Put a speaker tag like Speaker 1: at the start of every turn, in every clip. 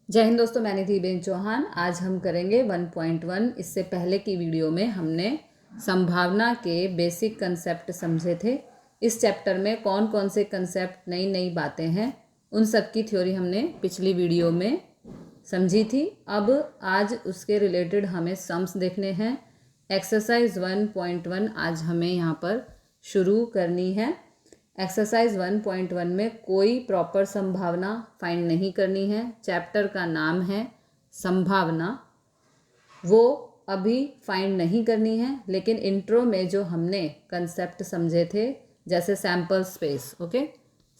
Speaker 1: जय हिंद दोस्तों, मैं निधि बेन चौहान। आज हम करेंगे 1.1। इससे पहले की वीडियो में हमने संभावना के बेसिक कंसेप्ट समझे थे। इस चैप्टर में कौन कौन से कंसेप्ट, नई नई बातें हैं, उन सब की थ्योरी हमने पिछली वीडियो में समझी थी। अब आज उसके रिलेटेड हमें सम्स देखने हैं। एक्सरसाइज 1.1 आज हमें यहाँ पर शुरू करनी है। एक्सरसाइज 1.1 में कोई प्रॉपर संभावना फाइंड नहीं करनी है। चैप्टर का नाम है संभावना, वो अभी फाइंड नहीं करनी है। लेकिन इंट्रो में जो हमने कंसेप्ट समझे थे, जैसे sample space, okay,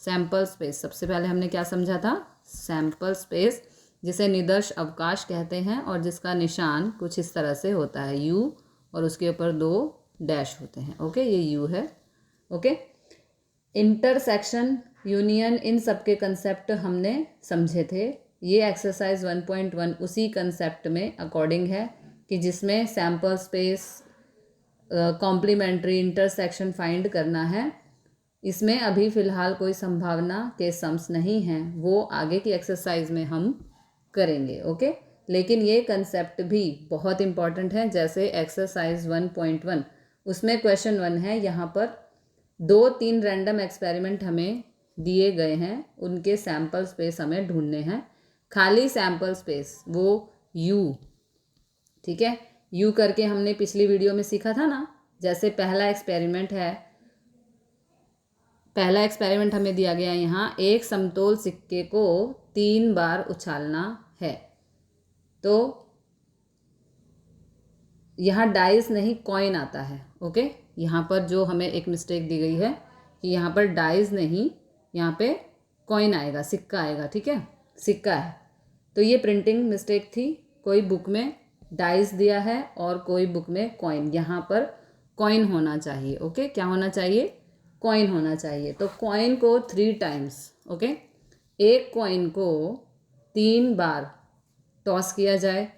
Speaker 1: sample space सबसे पहले हमने क्या समझा था? सैम्पल स्पेस जिसे निदर्श अवकाश कहते हैं और जिसका निशान कुछ इस तरह से होता है, यू, और उसके ऊपर 2 डैश होते हैं। ओके, ये यू है। ओके, इंटरसेक्शन, यूनियन, इन सब के कंसेप्ट हमने समझे थे। ये एक्सरसाइज 1.1 उसी कंसेप्ट में अकॉर्डिंग है कि जिसमें sample space, complementary, intersection find करना है। इसमें अभी फ़िलहाल कोई संभावना के सम्स नहीं हैं, वो आगे की एक्सरसाइज में हम करेंगे। ओके, लेकिन ये कंसेप्ट भी बहुत इंपॉर्टेंट है। जैसे एक्सरसाइज 1.1 उसमें क्वेश्चन 1 है, यहाँ पर 2-3 रैंडम एक्सपेरिमेंट हमें दिए गए हैं, उनके सैम्पल स्पेस हमें ढूंढने हैं। खाली सैम्पल स्पेस, वो यू, ठीक है, यू करके हमने पिछली वीडियो में सीखा था ना। जैसे पहला एक्सपेरिमेंट है, पहला एक्सपेरिमेंट हमें दिया गया यहाँ, एक समतोल सिक्के को 3 बार उछालना है। तो यहाँ डाइस नहीं, कॉइन आता है। ओके, यहाँ पर जो हमें एक मिस्टेक दी गई है कि यहाँ पर डाइस नहीं, यहाँ पे कॉइन आएगा, सिक्का आएगा। ठीक है, सिक्का है, तो ये प्रिंटिंग मिस्टेक थी। कोई बुक में डाइस दिया है और कोई बुक में कॉइन, यहाँ पर कॉइन होना चाहिए। ओके, क्या होना चाहिए? कॉइन होना चाहिए। तो कॉइन को 3 टाइम्स, ओके, एक कॉइन को 3 बार टॉस किया जाए।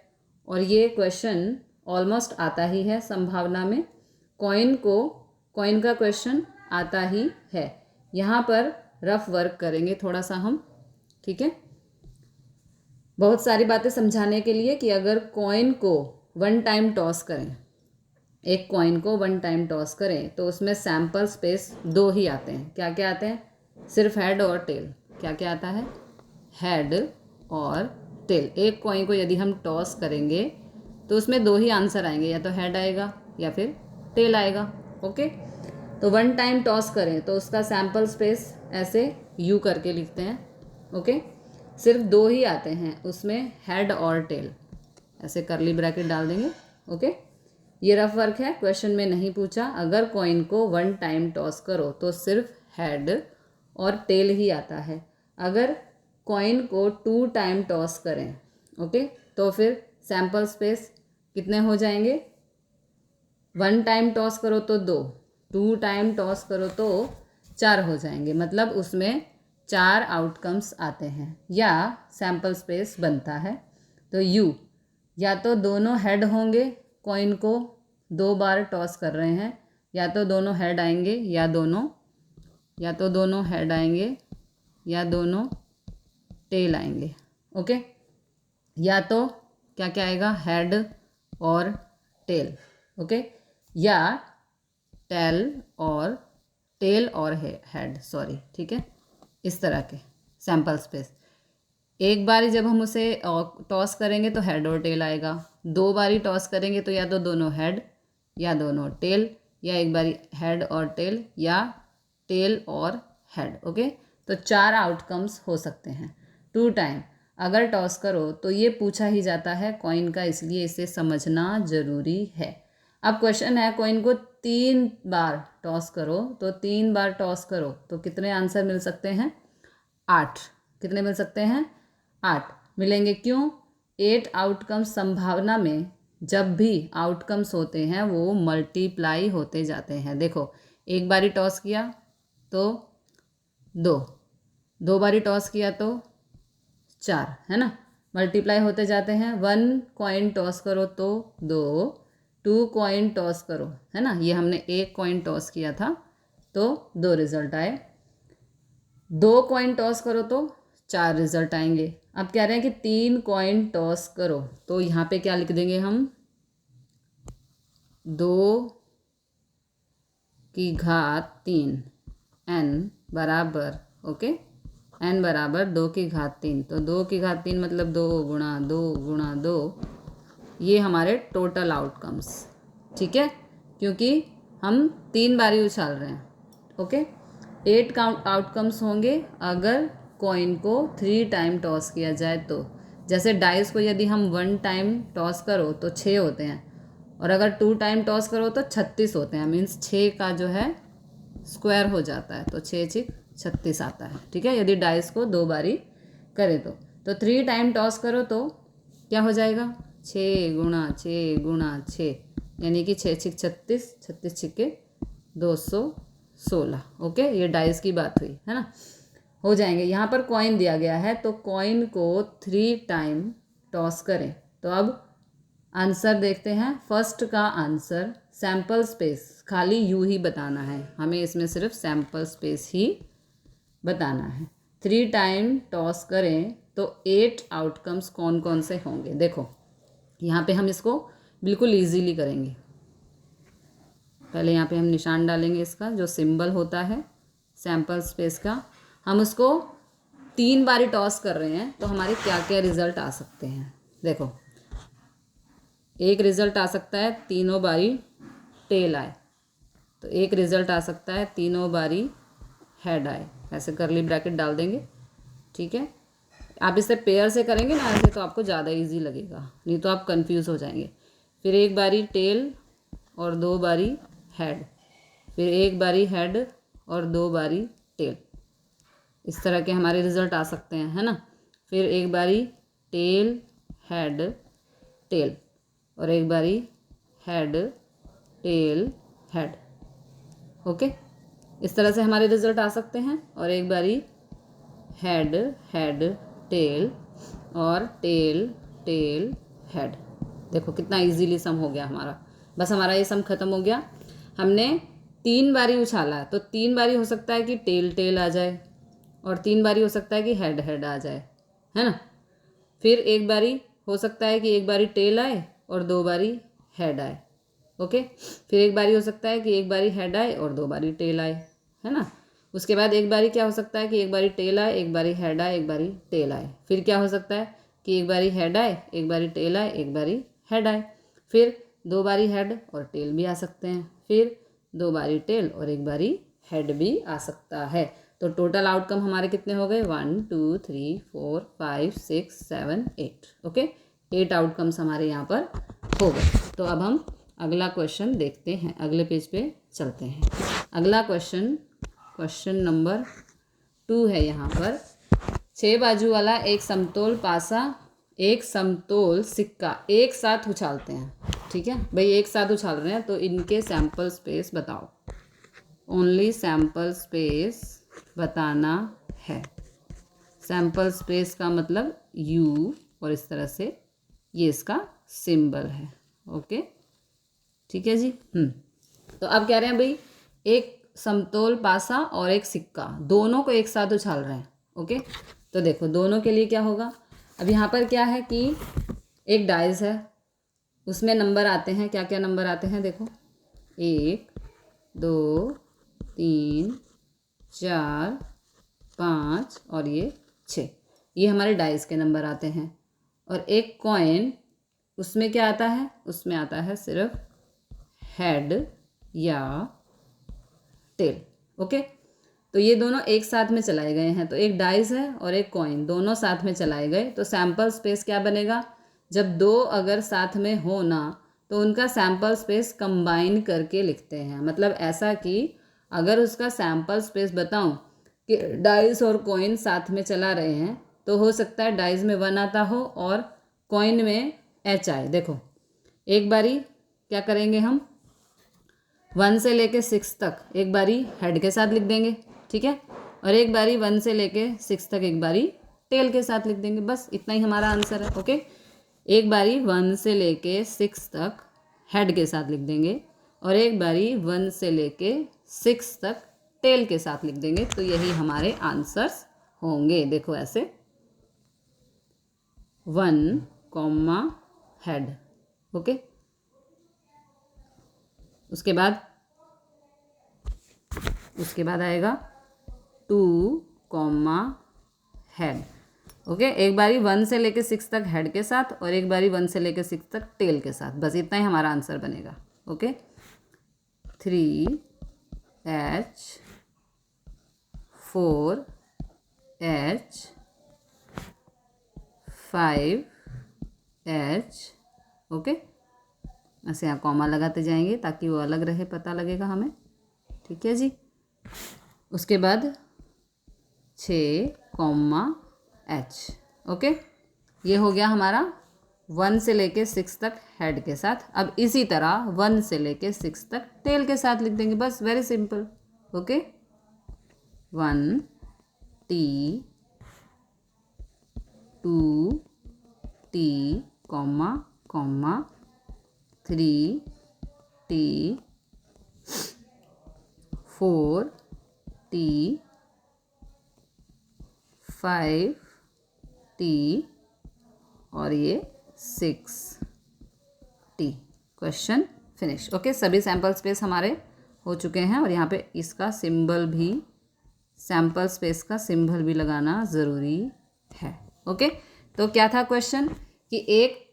Speaker 1: और ये क्वेश्चन ऑलमोस्ट आता ही है संभावना में, कॉइन का क्वेश्चन आता ही है। यहाँ पर रफ वर्क करेंगे थोड़ा सा हम, ठीक है, बहुत सारी बातें समझाने के लिए कि अगर कॉइन को 1 टाइम टॉस करें, एक कॉइन को 1 टाइम टॉस करें, तो उसमें सैम्पल स्पेस 2 ही आते हैं। क्या क्या आते हैं? सिर्फ हेड और टेल। क्या क्या आता है? हेड और टेल। एक कॉइन को यदि हम टॉस करेंगे तो उसमें 2 ही आंसर आएंगे, या तो हेड आएगा या फिर टेल आएगा। ओके, तो 1 टाइम टॉस करें तो उसका सैम्पल स्पेस ऐसे यू करके लिखते हैं। ओके, सिर्फ 2 ही आते हैं उसमें, हेड और टेल, ऐसे करली ब्रैकेट डाल देंगे। ओके, ये रफ वर्क है, क्वेश्चन में नहीं पूछा। अगर कॉइन को 1 टाइम टॉस करो तो सिर्फ हेड और टेल ही आता है। अगर कॉइन को 2 टाइम टॉस करें, ओके, तो फिर सैम्पल स्पेस कितने हो जाएंगे? 1 टाइम टॉस करो तो 2, 2 टाइम टॉस करो तो 4 हो जाएंगे। मतलब उसमें 4 आउटकम्स आते हैं या सैम्पल स्पेस बनता है। तो यू, या तो दोनों हेड होंगे, कॉइन को 2 बार टॉस कर रहे हैं, या तो दोनों हेड आएंगे या दोनों हेड आएंगे या दोनों टेल आएंगे। ओके, या तो क्या क्या आएगा? हेड और टेल। ओके, या टेल और हेड, सॉरी, ठीक है, इस तरह के सैम्पल स्पेस। एक बारी जब हम उसे टॉस करेंगे तो हेड और टेल आएगा। 2 बारी टॉस करेंगे तो या तो दोनों हेड या दोनों टेल, या एक बारी हेड और टेल या टेल और हेड। ओके, तो 4 आउटकम्स हो सकते हैं। 2 टाइम अगर टॉस करो तो ये पूछा ही जाता है कॉइन का, इसलिए इसे समझना ज़रूरी है। अब क्वेश्चन है, कॉइन को 3 बार टॉस करो, तो 3 बार टॉस करो तो कितने आंसर मिल सकते हैं? 8। कितने मिल सकते हैं? 8 मिलेंगे। क्यों? 8 आउटकम्स संभावना में जब भी आउटकम्स होते हैं वो मल्टीप्लाई होते जाते हैं। देखो, एक बारी टॉस किया तो 2, 2 बारी टॉस किया तो 4, है ना, मल्टीप्लाई होते जाते हैं। 1 कॉइन टॉस करो तो 2, 2 कॉइन टॉस करो, है ना, ये हमने 1 कॉइन टॉस किया था तो 2 रिजल्ट आए। 2 कॉइन टॉस करो तो 4 रिजल्ट आएंगे। अब कह रहे हैं कि 3 कॉइन टॉस करो, तो यहाँ पे क्या लिख देंगे हम, 2 की घात 3 n बराबर, ओके, n बराबर 2 की घात 3। तो 2 की घात 3 मतलब 2 गुणा 2 गुणा 2, ये हमारे टोटल आउटकम्स, ठीक है, क्योंकि हम 3 बारी उछाल रहे हैं, ओके। 8 काउंट आउटकम्स होंगे अगर कॉइन को 3 टाइम टॉस किया जाए तो। जैसे डाइस को यदि हम 1 टाइम टॉस करो तो 6 होते हैं, और अगर 2 टाइम टॉस करो तो 36 होते हैं। मीन्स 6 का जो है स्क्वायर हो जाता है, तो 6 6 36 आता है, ठीक है, यदि डाइस को 2 बारी करें तो 3 टाइम टॉस करो तो क्या हो जाएगा, 6 गुणा 6 गुणा 6, यानी कि 6 6 36, 36 छिक्के 216, ओके। ये डाइस की बात हुई है ना, हो जाएंगे। यहाँ पर कॉइन दिया गया है, तो कॉइन को 3 टाइम टॉस करें। तो अब आंसर देखते हैं। फर्स्ट का आंसर सैम्पल स्पेस, खाली यू ही बताना है हमें, इसमें सिर्फ सैम्पल स्पेस ही बताना है। 3 टाइम टॉस करें तो 8 आउटकम्स कौन कौन से होंगे। देखो यहाँ पे हम इसको बिल्कुल इजीली करेंगे। पहले यहाँ पे हम निशान डालेंगे, इसका जो सिंबल होता है सैम्पल स्पेस का, हम उसको 3 बारी टॉस कर रहे हैं तो हमारे क्या क्या रिजल्ट आ सकते हैं। देखो एक रिज़ल्ट आ सकता है तीनों बारी टेल आए, तो एक रिज़ल्ट आ सकता है तीनों बारी हेड आए, ऐसे करली ब्रैकेट डाल देंगे, ठीक है। आप इसे पेयर से करेंगे ना ऐसे तो आपको ज़्यादा इजी लगेगा, नहीं तो आप कंफ्यूज हो जाएंगे। फिर एक बारी टेल और 2 बारी हेड, फिर एक बारी हेड और 2 बारी टेल, इस तरह के हमारे रिज़ल्ट आ सकते हैं, है ना। फिर एक बारी टेल हेड टेल, और एक बारी हेड टेल हेड, ओके। इस तरह से हमारे रिजल्ट आ सकते हैं। और एक बारी हेड हेड टेल और टेल टेल हेड। देखो कितना इजीली सम हो गया हमारा, बस हमारा ये सम खत्म हो गया। हमने 3 बारी उछाला, तो 3 बारी हो सकता है कि टेल टेल आ जाए, और 3 बारी हो सकता है कि हेड हेड आ जाए, है ना। फिर एक बारी हो सकता है कि एक बारी टेल आए और 2 बारी हेड आए, ओके। फिर एक बारी हो सकता है कि एक बारी हेड आए और 2 बारी टेल आए, है ना। उसके बाद एक बारी क्या हो सकता है कि एक बारी टेल आए, एक बारी हेड आए, एक बारी टेल आए। फिर क्या हो सकता है कि एक बारी हेड आए, एक बारी टेल आए, एक बारी हेड आए। फिर 2 बारी हेड और टेल भी आ सकते हैं, फिर 2 बारी टेल और एक बारी हेड भी आ सकता है। तो टोटल आउटकम हमारे कितने हो गए, 1 2 3 4 5 6 7 8, ओके। 8 आउटकम्स हमारे यहाँ पर हो गए। तो अब हम अगला क्वेश्चन देखते हैं, अगले पेज पे चलते हैं। अगला क्वेश्चन नंबर 2 है। यहाँ पर 6 बाजू वाला एक समतोल पासा, एक समतोल सिक्का एक साथ उछालते हैं, ठीक है भाई, एक साथ उछाल रहे हैं, तो इनके सैम्पल स्पेस बताओ। ओनली सैम्पल स्पेस बताना है। सैम्पल स्पेस का मतलब यू, और इस तरह से ये इसका सिंबल है, ओके, ठीक है जी। तो अब कह रहे हैं भाई एक समतोल पासा और एक सिक्का, दोनों को एक साथ उछाल रहे हैं, ओके। तो देखो दोनों के लिए क्या होगा। अब यहाँ पर क्या है कि एक डाइस है, उसमें नंबर आते हैं, क्या क्या नंबर आते हैं देखो, 1 2 3 4 5 और ये 6, ये हमारे डाइस के नंबर आते हैं। और एक कॉइन, उसमें क्या आता है, उसमें आता है सिर्फ हेड या टेल, ओके। तो ये दोनों एक साथ में चलाए गए हैं, तो एक डाइस है और एक कॉइन, दोनों साथ में चलाए गए, तो सैम्पल स्पेस क्या बनेगा, जब 2 अगर साथ में हो ना तो उनका सैम्पल स्पेस कंबाइन करके लिखते हैं। मतलब ऐसा कि अगर उसका सैम्पल स्पेस बताऊं कि डाइस और कॉइन साथ में चला रहे हैं, तो हो सकता है डाइस में 1 आता हो और कॉइन में H आए। देखो एक बारी क्या करेंगे हम, 1 से लेके 6 तक एक बारी हेड के साथ लिख देंगे, ठीक है, और एक बारी 1 से लेके 6 तक एक बारी टेल के साथ लिख देंगे, बस इतना ही हमारा आंसर है, ओके। एक बारी 1 से लेके 6 तक हेड के साथ लिख देंगे, और एक बारी 1 से लेके 6 तक टेल के साथ लिख देंगे, तो यही हमारे आंसर्स होंगे। देखो ऐसे 1 कॉमा हेड। ओके, उसके बाद आएगा 2 कॉमा हेड। ओके, एक बारी 1 से लेके 6 तक हेड के साथ और एक बारी 1 से लेके 6 तक टेल के साथ, बस इतना ही हमारा आंसर बनेगा। Okay, 3H 4H 5H। Okay, ऐसे यहाँ कॉमा लगाते जाएंगे ताकि वो अलग रहे, पता लगेगा हमें। ठीक है जी, उसके बाद 6 कॉमा H। ओके, ये हो गया हमारा 1 से लेके 6 तक हेड के साथ। अब इसी तरह 1 से लेके 6 तक टेल के साथ लिख देंगे, बस very simple. Okay, 1 T 2 T comma comma 3 T 4 T 5 T और ये 6 T। Question finish. ओके, सभी सैम्पल स्पेस हमारे हो चुके हैं और यहाँ पे इसका सिंबल भी, सैम्पल स्पेस का सिंबल भी लगाना ज़रूरी है। ओके, तो क्या था क्वेश्चन कि एक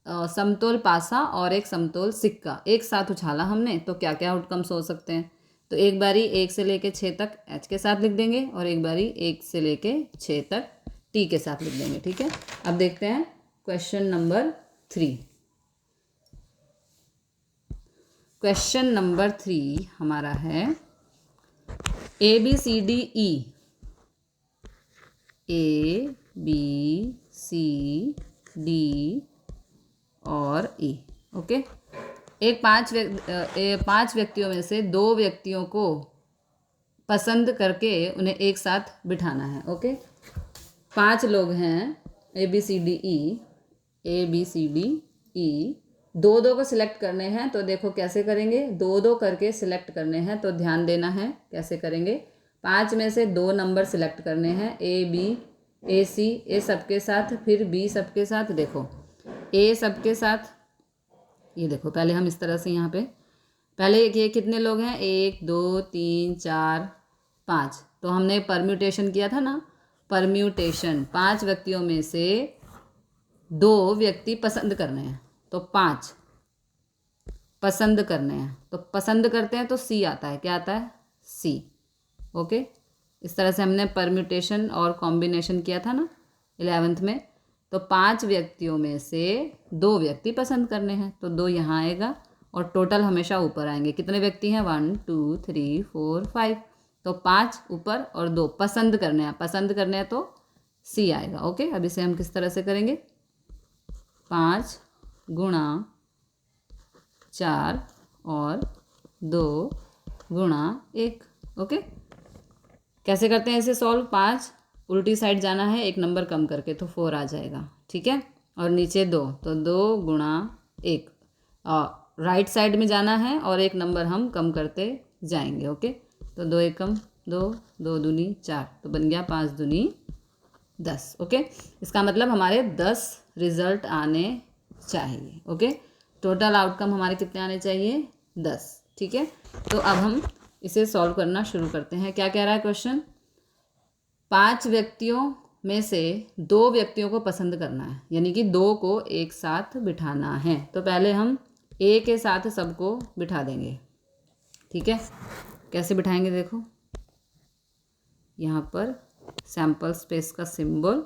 Speaker 1: समतोल पासा और एक समतोल सिक्का एक साथ उछाला हमने, तो क्या क्या आउटकम्स हो सकते हैं। तो एक बारी 1 से लेके 6 तक H के साथ लिख देंगे और एक बारी 1 से लेके 6 तक T के साथ लिख देंगे। ठीक है, अब देखते हैं क्वेश्चन नंबर 3। क्वेश्चन नंबर 3 हमारा है ABCDE, ABCD और E। ओके, एक 5 व्यक्तियों में से 2 व्यक्तियों को पसंद करके उन्हें एक साथ बिठाना है। ओके, 5 लोग हैं, ABCDE, 2-2 को सिलेक्ट करने हैं। तो देखो कैसे करेंगे, 2-2 करके सिलेक्ट करने हैं, तो ध्यान देना है कैसे करेंगे। 5 में से 2 नंबर सिलेक्ट करने हैं, AB AC, A सबके साथ, फिर B सबके साथ। देखो A सबके साथ, ये देखो पहले हम इस तरह से यहाँ पे, पहले ये कितने लोग हैं, 1 2 3 4 5, तो हमने परम्यूटेशन किया था ना, परम्यूटेशन 5 व्यक्तियों में से 2 व्यक्ति पसंद करने हैं, तो 5 पसंद करने हैं, तो पसंद करते हैं तो C आता है, क्या आता है, C। ओके, इस तरह से हमने परम्यूटेशन और कॉम्बिनेशन किया था ना 11th में। तो 5 व्यक्तियों में से 2 व्यक्ति पसंद करने हैं, तो 2 यहाँ आएगा और टोटल हमेशा ऊपर आएंगे। कितने व्यक्ति हैं, 1 2 3 4 5, तो 5 ऊपर और 2 पसंद करने हैं, पसंद करने हैं तो C आएगा। ओके, अब इसे हम किस तरह से करेंगे, 5 गुणा 4 और 2 गुणा 1। ओके, कैसे करते हैं इसे सॉल्व, 5 उल्टी साइड जाना है, एक नंबर कम करके, तो 4 आ जाएगा। ठीक है, और नीचे 2, तो 2 गुणा 1, और राइट साइड में जाना है और एक नंबर हम कम करते जाएंगे। ओके, तो 2 एकम 2, 2 दूनी 4, तो बन गया 5 दूनी 10। ओके, इसका मतलब हमारे 10 रिजल्ट आने चाहिए। ओके, टोटल आउटकम हमारे कितने आने चाहिए, 10। ठीक है, तो अब हम इसे सॉल्व करना शुरू करते हैं। क्या कह रहा है क्वेश्चन, 5 व्यक्तियों में से 2 व्यक्तियों को पसंद करना है, यानी कि 2 को एक साथ बिठाना है। तो पहले हम A के साथ सबको बिठा देंगे। ठीक है, कैसे बिठाएंगे, देखो यहाँ पर सैम्पल स्पेस का सिंबल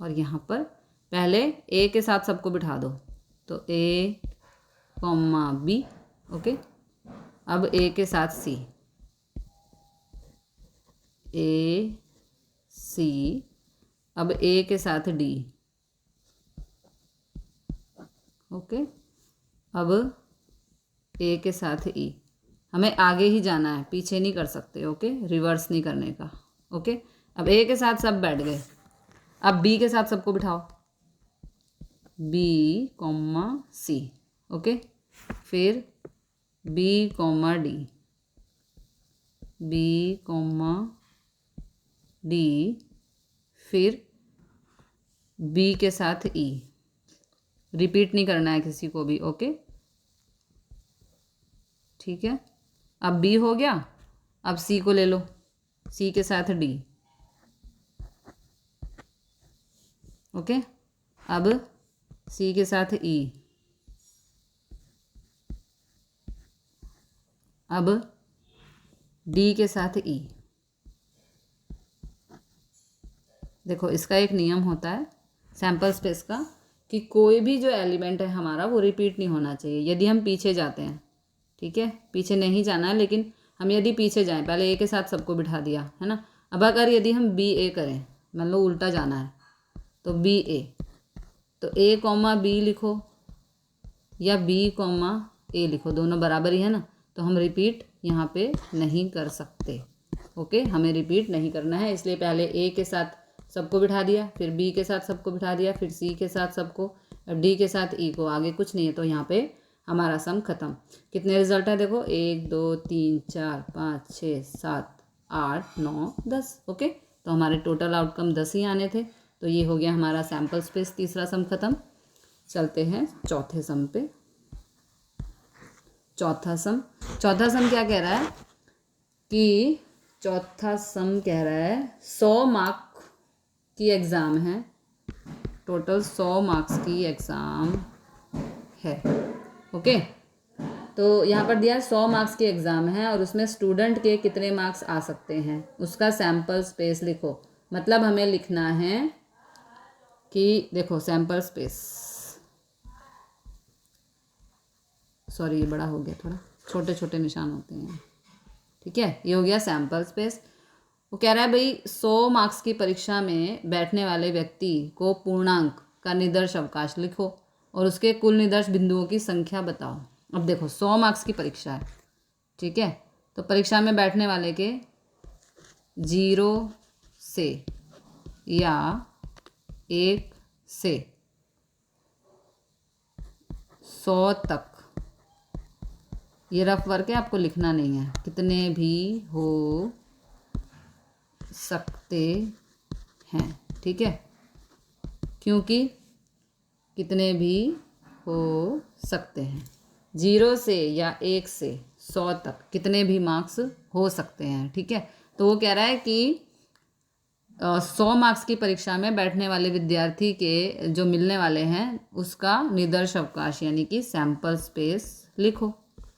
Speaker 1: और यहाँ पर पहले A के साथ सबको बिठा दो, तो A, B। ओके, अब A के साथ C, A C, अब A के साथ D। ओके, अब A के साथ E। हमें आगे ही जाना है, पीछे नहीं कर सकते। ओके, रिवर्स नहीं करने का। ओके, अब A के साथ सब बैठ गए, अब B के साथ सबको बिठाओ, B, C। ओके, फिर B, D, B, D, फिर बी के साथ ई, रिपीट नहीं करना है किसी को भी, ओके ठीक है। अब बी हो गया, अब सी को ले लो, सी के साथ डी, ओके। अब सी के साथ ई, अब डी के साथ ई। देखो इसका एक नियम होता है सैम्पल स्पेस का कि कोई भी जो एलिमेंट है हमारा वो रिपीट नहीं होना चाहिए यदि हम पीछे जाते हैं, ठीक है। पीछे नहीं जाना है, लेकिन हम यदि पीछे जाएं, पहले ए के साथ सबको बिठा दिया है ना। अब अगर यदि हम बी ए करें, मान लो उल्टा जाना है, तो बी ए, तो ए कॉमा बी लिखो या बी कॉमा ए लिखो, दोनों बराबर ही है ना। तो हम रिपीट यहाँ पे नहीं कर सकते, ओके। हमें रिपीट नहीं करना है, इसलिए पहले ए के साथ सबको बिठा दिया, फिर बी के साथ सबको बिठा दिया, फिर सी के साथ सबको, अब डी के साथ ई को, आगे कुछ नहीं है। तो यहाँ पे हमारा सम खत्म। कितने रिजल्ट है देखो, 1 2 3 4 5 6 7 8 9 10, ओके। तो हमारे टोटल आउटकम 10 ही आने थे। तो ये हो गया हमारा सैम्पल स्पेस, तीसरा सम खत्म। चलते हैं चौथे सम पे। चौथा सम क्या कह रहा है कि चौथा सम कह रहा है 100 मार्क की एग्ज़ाम है, टोटल 100 मार्क्स की एग्ज़ाम है, ओके। तो यहाँ पर दिया 100 मार्क्स की एग्ज़ाम है और उसमें स्टूडेंट के कितने मार्क्स आ सकते हैं, उसका सैम्पल स्पेस लिखो। मतलब हमें लिखना है कि देखो सैम्पल स्पेस, सॉरी ये बड़ा हो गया, थोड़ा छोटे छोटे निशान होते हैं, ठीक है। ये हो गया सैम्पल स्पेस। वो कह रहा है भाई 100 मार्क्स की परीक्षा में बैठने वाले व्यक्ति को पूर्णांक का निदर्श अवकाश लिखो और उसके कुल निदर्श बिंदुओं की संख्या बताओ। अब देखो 100 मार्क्स की परीक्षा है, ठीक है। तो परीक्षा में बैठने वाले के 0 से या 1 से 100 तक, ये रफ वर्क है, आपको लिखना नहीं है, कितने भी हो सकते हैं, ठीक है। क्योंकि कितने भी हो सकते हैं, 0 से या 1 से 100 तक कितने भी मार्क्स हो सकते हैं, ठीक है। तो वो कह रहा है कि 100 मार्क्स की परीक्षा में बैठने वाले विद्यार्थी के जो मिलने वाले हैं उसका निदर्श अवकाश यानी कि सैम्पल स्पेस लिखो,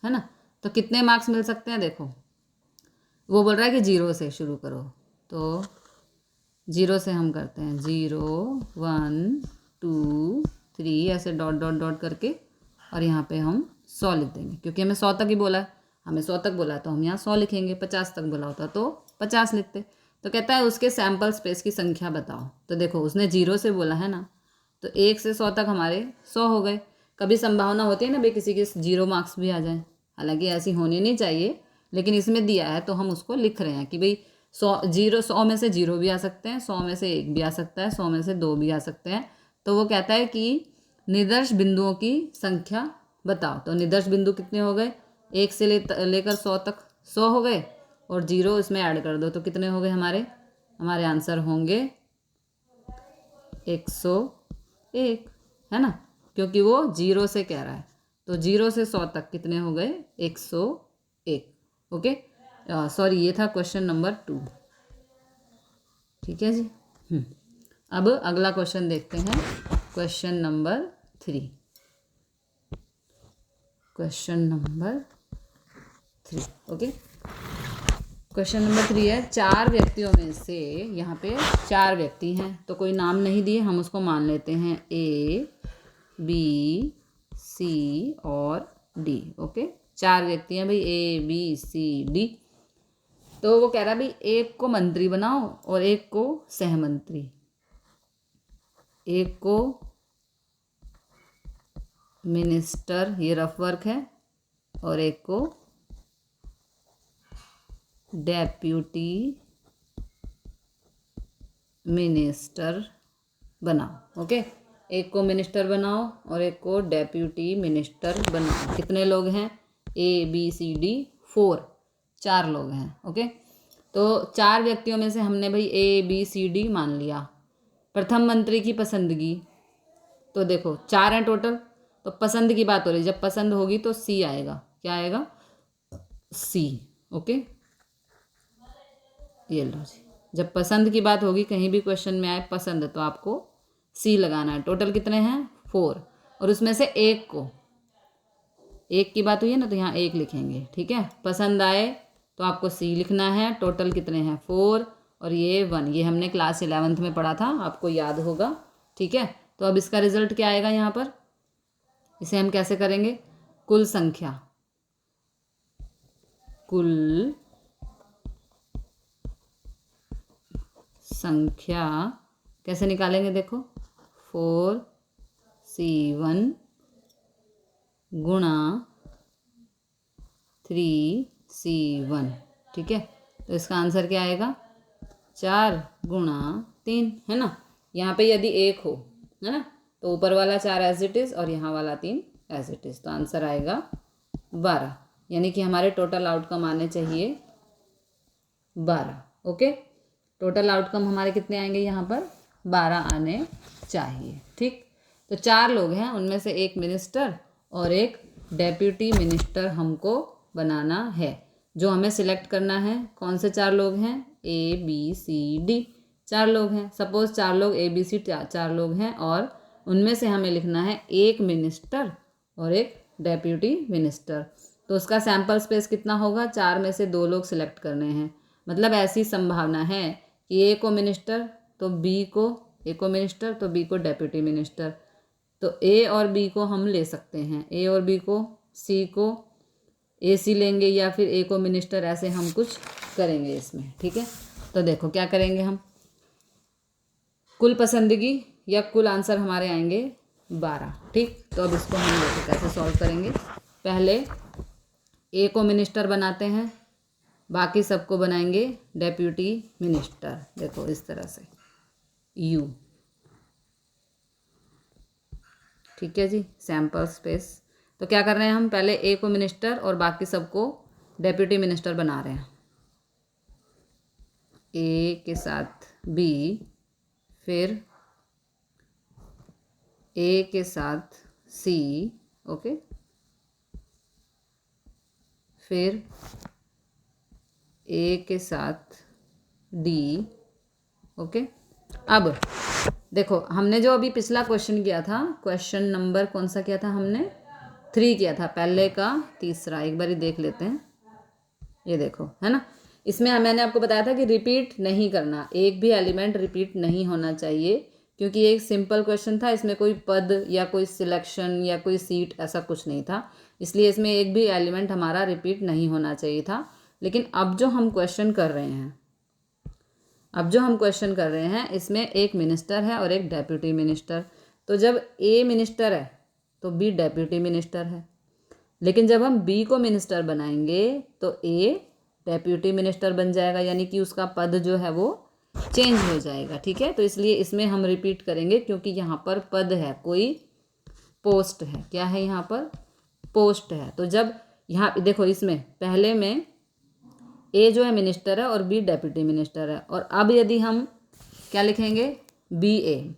Speaker 1: है ना। तो कितने मार्क्स मिल सकते हैं, देखो वो बोल रहा है कि 0 से शुरू करो, तो 0 से हम करते हैं, 0 1 2 3 ऐसे डॉट डॉट डॉट करके, और यहाँ पे हम 100 लिख देंगे क्योंकि हमें 100 तक ही बोला है, हमें 100 तक बोला है तो हम यहाँ 100 लिखेंगे। 50 तक बोला होता तो 50 लिखते। तो कहता है उसके सैम्पल स्पेस की संख्या बताओ। तो देखो उसने 0 से बोला है ना, तो 1 से 100 तक हमारे 100 हो गए। कभी संभावना होती है ना भाई किसी के 0 मार्क्स भी आ जाए, हालांकि ऐसी होनी नहीं चाहिए, लेकिन इसमें दिया है तो हम उसको लिख रहे हैं कि भाई 100 में से 0 भी आ सकते हैं, 100 में से 1 भी आ सकता है, 100 में से 2 भी आ सकते हैं। तो वो कहता है कि निदर्श बिंदुओं की संख्या बताओ। तो निदर्श बिंदु कितने हो गए, 1 से लेकर 100 तक 100 हो गए, और 0 इसमें ऐड कर दो तो कितने हो गए हमारे आंसर होंगे 101, है ना, क्योंकि वो 0 से कह रहा है। तो 0 से 100 तक कितने हो गए, 101, ओके। सॉरी ये था क्वेश्चन नंबर 2, ठीक है जी। अब अगला क्वेश्चन देखते हैं, question number 3। Question number 3, okay. Question number 3 है 4 व्यक्तियों में से, यहाँ पे 4 व्यक्ति हैं तो कोई नाम नहीं दिए, हम उसको मान लेते हैं A B C और D, ओके। 4 व्यक्ति हैं भाई A B C D। तो वो कह रहा है भाई एक को मंत्री बनाओ और एक को सहमंत्री, एक को मिनिस्टर, ये रफ वर्क है, और एक को डेप्यूटी मिनिस्टर बनाओ, ओके। एक को मिनिस्टर बनाओ और एक को डेप्यूटी मिनिस्टर बनाओ। कितने लोग हैं, ABCD 4 लोग हैं, ओके। तो 4 व्यक्तियों में से हमने भाई ABCD मान लिया, प्रथम मंत्री की पसंदगी, तो देखो 4 हैं टोटल, तो पसंद की बात हो रही है, जब पसंद होगी तो सी आएगा। क्या आएगा? सी। ओके, ये लो जी, जब पसंद की बात होगी, कहीं भी क्वेश्चन में आए पसंद, तो आपको सी लगाना है। टोटल कितने हैं? 4, और उसमें से एक को, एक की बात हुई है ना, तो यहाँ एक लिखेंगे। ठीक है, पसंद आए तो आपको सी लिखना है। टोटल कितने हैं? 4, और ये 1। ये हमने क्लास 11th में पढ़ा था, आपको याद होगा। ठीक है, तो अब इसका रिजल्ट क्या आएगा यहाँ पर? इसे हम कैसे करेंगे? कुल संख्या, कुल संख्या कैसे निकालेंगे? देखो, 4C1 गुणा 3C1। ठीक है, तो इसका आंसर क्या आएगा? 4 गुणा 3, है ना। यहाँ पे यदि 1 हो, है ना, तो ऊपर वाला 4 एज इट इज़ और यहाँ वाला 3 एज इट इज़, तो आंसर आएगा 12। यानी कि हमारे टोटल आउटकम आने चाहिए 12। ओके, टोटल आउटकम हमारे कितने आएंगे यहाँ पर? 12 आने चाहिए। ठीक, तो 4 लोग हैं, उनमें से एक मिनिस्टर और एक डेप्यूटी मिनिस्टर हमको बनाना है। जो हमें सिलेक्ट करना है, कौन से 4 लोग हैं? ABCD 4 लोग हैं। सपोज 4 लोग ABC 4 लोग हैं, और उनमें से हमें लिखना है एक मिनिस्टर और एक डेप्यूटी मिनिस्टर। तो उसका सैम्पल स्पेस कितना होगा? 4 में से 2 लोग सिलेक्ट करने हैं। मतलब ऐसी संभावना है कि ए को मिनिस्टर तो बी को, ए को मिनिस्टर तो बी को डेप्यूटी मिनिस्टर। तो ए और बी को हम ले सकते हैं, ए और बी को, सी को AC लेंगे, या फिर ए को मिनिस्टर, ऐसे हम कुछ करेंगे इसमें। ठीक है, तो देखो क्या करेंगे हम, कुल पसंदगी या कुल आंसर हमारे आएंगे 12। ठीक, तो अब इसको हम देखो कैसे सॉल्व करेंगे। पहले ए को मिनिस्टर बनाते हैं, बाकी सबको बनाएंगे डेप्यूटी मिनिस्टर। देखो इस तरह से U। ठीक है जी, सैम्पल स्पेस। तो क्या कर रहे हैं हम? पहले ए को मिनिस्टर और बाकी सबको डेप्यूटी मिनिस्टर बना रहे हैं। ए के साथ बी, फिर ए के साथ सी, ओके, फिर ए के साथ डी, ओके। अब देखो, हमने जो अभी पिछला क्वेश्चन किया था, क्वेश्चन नंबर कौन सा किया था हमने? 3 किया था, पहले का तीसरा। एक बार ही देख लेते हैं, ये देखो, है ना। इसमें मैंने आपको बताया था कि रिपीट नहीं करना, एक भी एलिमेंट रिपीट नहीं होना चाहिए, क्योंकि ये एक सिंपल क्वेश्चन था, इसमें कोई पद या कोई सिलेक्शन या कोई सीट ऐसा कुछ नहीं था, इसलिए इसमें एक भी एलिमेंट हमारा रिपीट नहीं होना चाहिए था। लेकिन अब जो हम क्वेश्चन कर रहे हैं, इसमें एक मिनिस्टर है और एक डेप्यूटी मिनिस्टर। तो जब ए मिनिस्टर है तो बी डेप्यूटी मिनिस्टर है, लेकिन जब हम बी को मिनिस्टर बनाएंगे तो ए डेप्यूटी मिनिस्टर बन जाएगा, यानी कि उसका पद जो है वो चेंज हो जाएगा। ठीक है, तो इसलिए इसमें हम रिपीट करेंगे, क्योंकि यहाँ पर पद है, कोई पोस्ट है। क्या है यहाँ पर? पोस्ट है। तो जब यहाँ देखो, इसमें पहले में ए जो है मिनिस्टर है और बी डेप्यूटी मिनिस्टर है, और अब यदि हम क्या लिखेंगे? BA।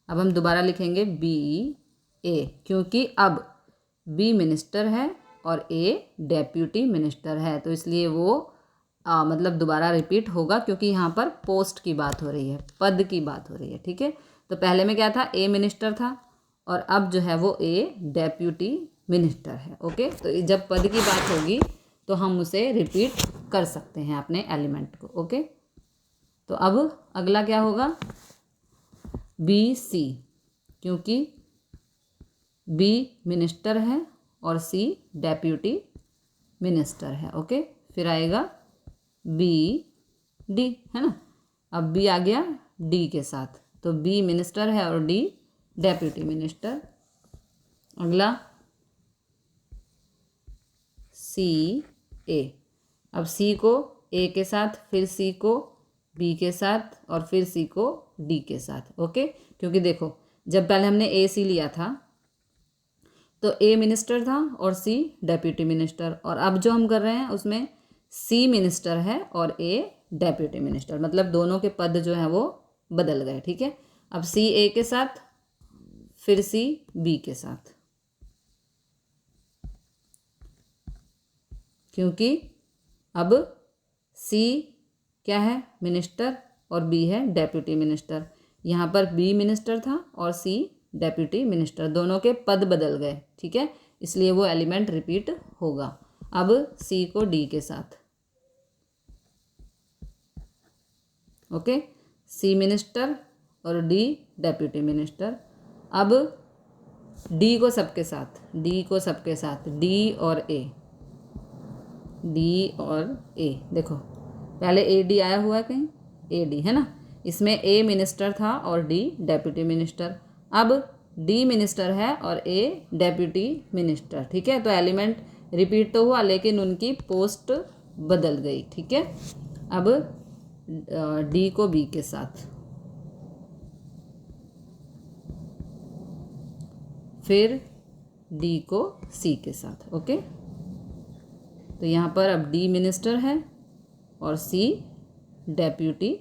Speaker 1: अब हम दोबारा लिखेंगे BA, क्योंकि अब बी मिनिस्टर है और ए डेप्यूटी मिनिस्टर है, तो इसलिए वो मतलब दोबारा रिपीट होगा, क्योंकि यहाँ पर पोस्ट की बात हो रही है, पद की बात हो रही है। ठीक है, तो पहले में क्या था? ए मिनिस्टर था, और अब जो है वो ए डेप्यूटी मिनिस्टर है। ओके, तो जब पद की बात होगी तो हम उसे रिपीट कर सकते हैं अपने एलिमेंट को। ओके, तो अब अगला क्या होगा? BC, क्योंकि बी मिनिस्टर है और सी डेप्यूटी मिनिस्टर है। ओके, फिर आएगा BD, है ना। अब बी आ गया डी के साथ, तो बी मिनिस्टर है और डी डेप्यूटी मिनिस्टर। अगला CA। अब सी को ए के साथ, फिर सी को बी के साथ, और फिर सी को डी के साथ। ओके, क्योंकि देखो, जब पहले हमने AC लिया था तो ए मिनिस्टर था और सी डेप्यूटी मिनिस्टर, और अब जो हम कर रहे हैं उसमें सी मिनिस्टर है और ए डेप्यूटी मिनिस्टर, मतलब दोनों के पद जो है वो बदल गए। ठीक है, अब सी ए के साथ, फिर सी बी के साथ, क्योंकि अब सी क्या है, मिनिस्टर, और बी है डेप्यूटी मिनिस्टर। यहाँ पर बी मिनिस्टर था और सी डेप्यूटी मिनिस्टर, दोनों के पद बदल गए। ठीक है, इसलिए वो एलिमेंट रिपीट होगा। अब सी को डी के साथ, ओके, सी मिनिस्टर और डी डेप्यूटी मिनिस्टर। अब डी को सबके साथ, डी को सबके साथ, डी और ए, डी और ए, देखो पहले ए डी आया हुआ है कहीं, ए डी है ना, इसमें ए मिनिस्टर था और डी डेप्यूटी मिनिस्टर। अब डी मिनिस्टर है और ए डेप्यूटी मिनिस्टर। ठीक है, तो एलिमेंट रिपीट तो हुआ लेकिन उनकी पोस्ट बदल गई। ठीक है, अब डी को बी के साथ, फिर डी को सी के साथ। ओके, तो यहाँ पर अब डी मिनिस्टर है और सी डेप्यूटी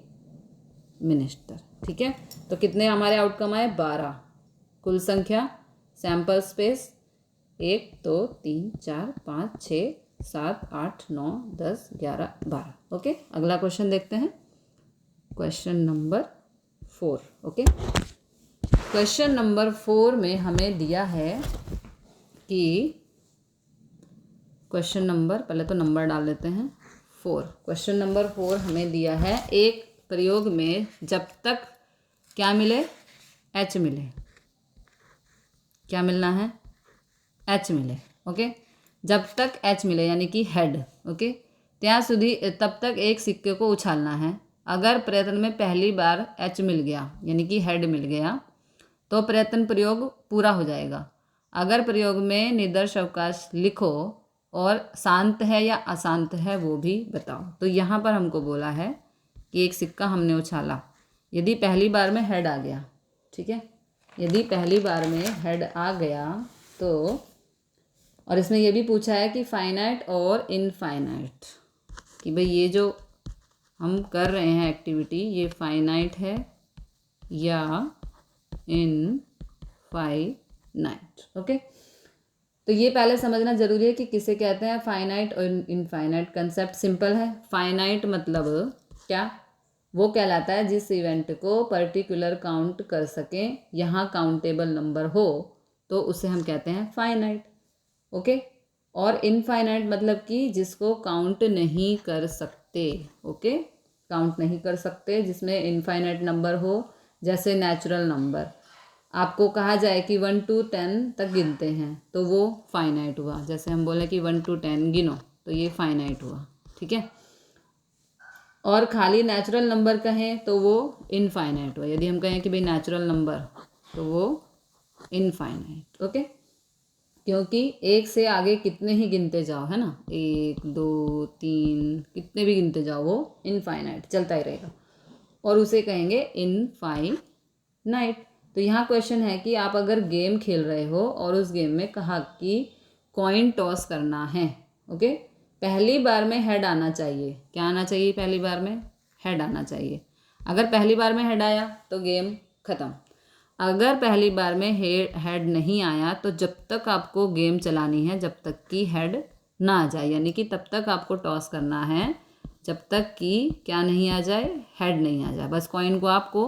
Speaker 1: मिनिस्टर। ठीक है, तो कितने हमारे आउटकम आए, 12। कुल संख्या सैंपल स्पेस 1 2 3 4 5 6 7 8 9 10 11 12। ओके, अगला क्वेश्चन देखते हैं, question number 4। Okay, question number 4 में हमें दिया है कि क्वेश्चन नंबर, पहले तो नंबर डाल लेते हैं, 4। क्वेश्चन नंबर 4 हमें दिया है, एक प्रयोग में जब तक क्या मिले, एच मिले, क्या मिलना है, एच मिले। ओके, जब तक एच मिले यानी कि हेड। ओके, ત્યાં સુધી तब तक एक सिक्के को उछालना है। अगर प्रयत्न में पहली बार एच मिल गया यानी कि हेड मिल गया तो प्रयत्न प्रयोग पूरा हो जाएगा। अगर प्रयोग में निर्दर्श अवकाश लिखो और शांत है या अशांत है वो भी बताओ। तो यहाँ पर हमको बोला है कि एक सिक्का हमने उछाला, यदि पहली बार में हेड आ गया, ठीक है, यदि पहली बार में हेड आ गया तो, और इसमें यह भी पूछा है कि फाइनाइट और इनफाइनाइट, कि भाई ये जो हम कर रहे हैं एक्टिविटी ये फाइनाइट है या इनफाइनाइट। ओके, तो ये पहले समझना जरूरी है कि किसे कहते हैं फाइनाइट और इनफाइनाइट। कंसेप्ट सिंपल है। फाइनाइट मतलब क्या, वो कहलाता है जिस इवेंट को पर्टिकुलर काउंट कर सकें, यहाँ काउंटेबल नंबर हो तो उसे हम कहते हैं फाइनाइट। ओके, और इनफाइनाइट मतलब कि जिसको काउंट नहीं कर सकते। ओके, काउंट नहीं कर सकते, जिसमें इनफाइनाइट नंबर हो, जैसे नेचुरल नंबर। आपको कहा जाए कि 1 to 10 तक गिनते हैं तो वो फाइनाइट हुआ। जैसे हम बोले कि 1 to 10 गिनो तो ये फाइनाइट हुआ। ठीक है, और खाली नेचुरल नंबर कहें तो वो इनफाइनाइट हुआ। यदि हम कहें कि भाई नेचुरल नंबर तो वो इनफाइनाइट। ओके, क्योंकि एक से आगे कितने ही गिनते जाओ, है ना, 1 2 3 कितने भी गिनते जाओ वो इनफाइनाइट चलता ही रहेगा और उसे कहेंगे इनफाइनाइट। तो यहाँ क्वेश्चन है कि आप अगर गेम खेल रहे हो और उस गेम में कहा कि कॉइन टॉस करना है। ओके, पहली बार में हेड आना चाहिए। क्या आना चाहिए, पहली बार में हेड आना चाहिए। अगर पहली बार में हेड आया तो गेम ख़त्म। अगर पहली बार में हेड नहीं आया तो जब तक आपको गेम चलानी है जब तक कि हेड ना आ जाए, यानी कि तब तक आपको टॉस करना है जब तक कि क्या नहीं आ जाए, हेड नहीं आ जाए। बस कॉइन को आपको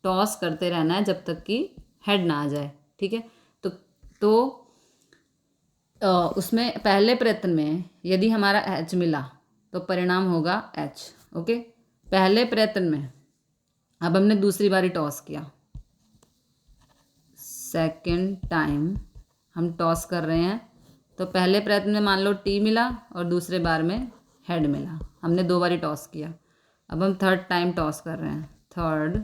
Speaker 1: टॉस करते रहना है जब तक कि हेड ना आ जाए। ठीक है, तो उसमें पहले प्रयत्न में यदि हमारा एच मिला तो परिणाम होगा एच। ओके, पहले प्रयत्न में अब हमने दूसरी बारी टॉस किया, सेकेंड टाइम हम टॉस कर रहे हैं, तो पहले प्रयत्न में मान लो टी मिला और दूसरे बार में हेड मिला। हमने 2 बारी टॉस किया, अब हम थर्ड टाइम टॉस कर रहे हैं, थर्ड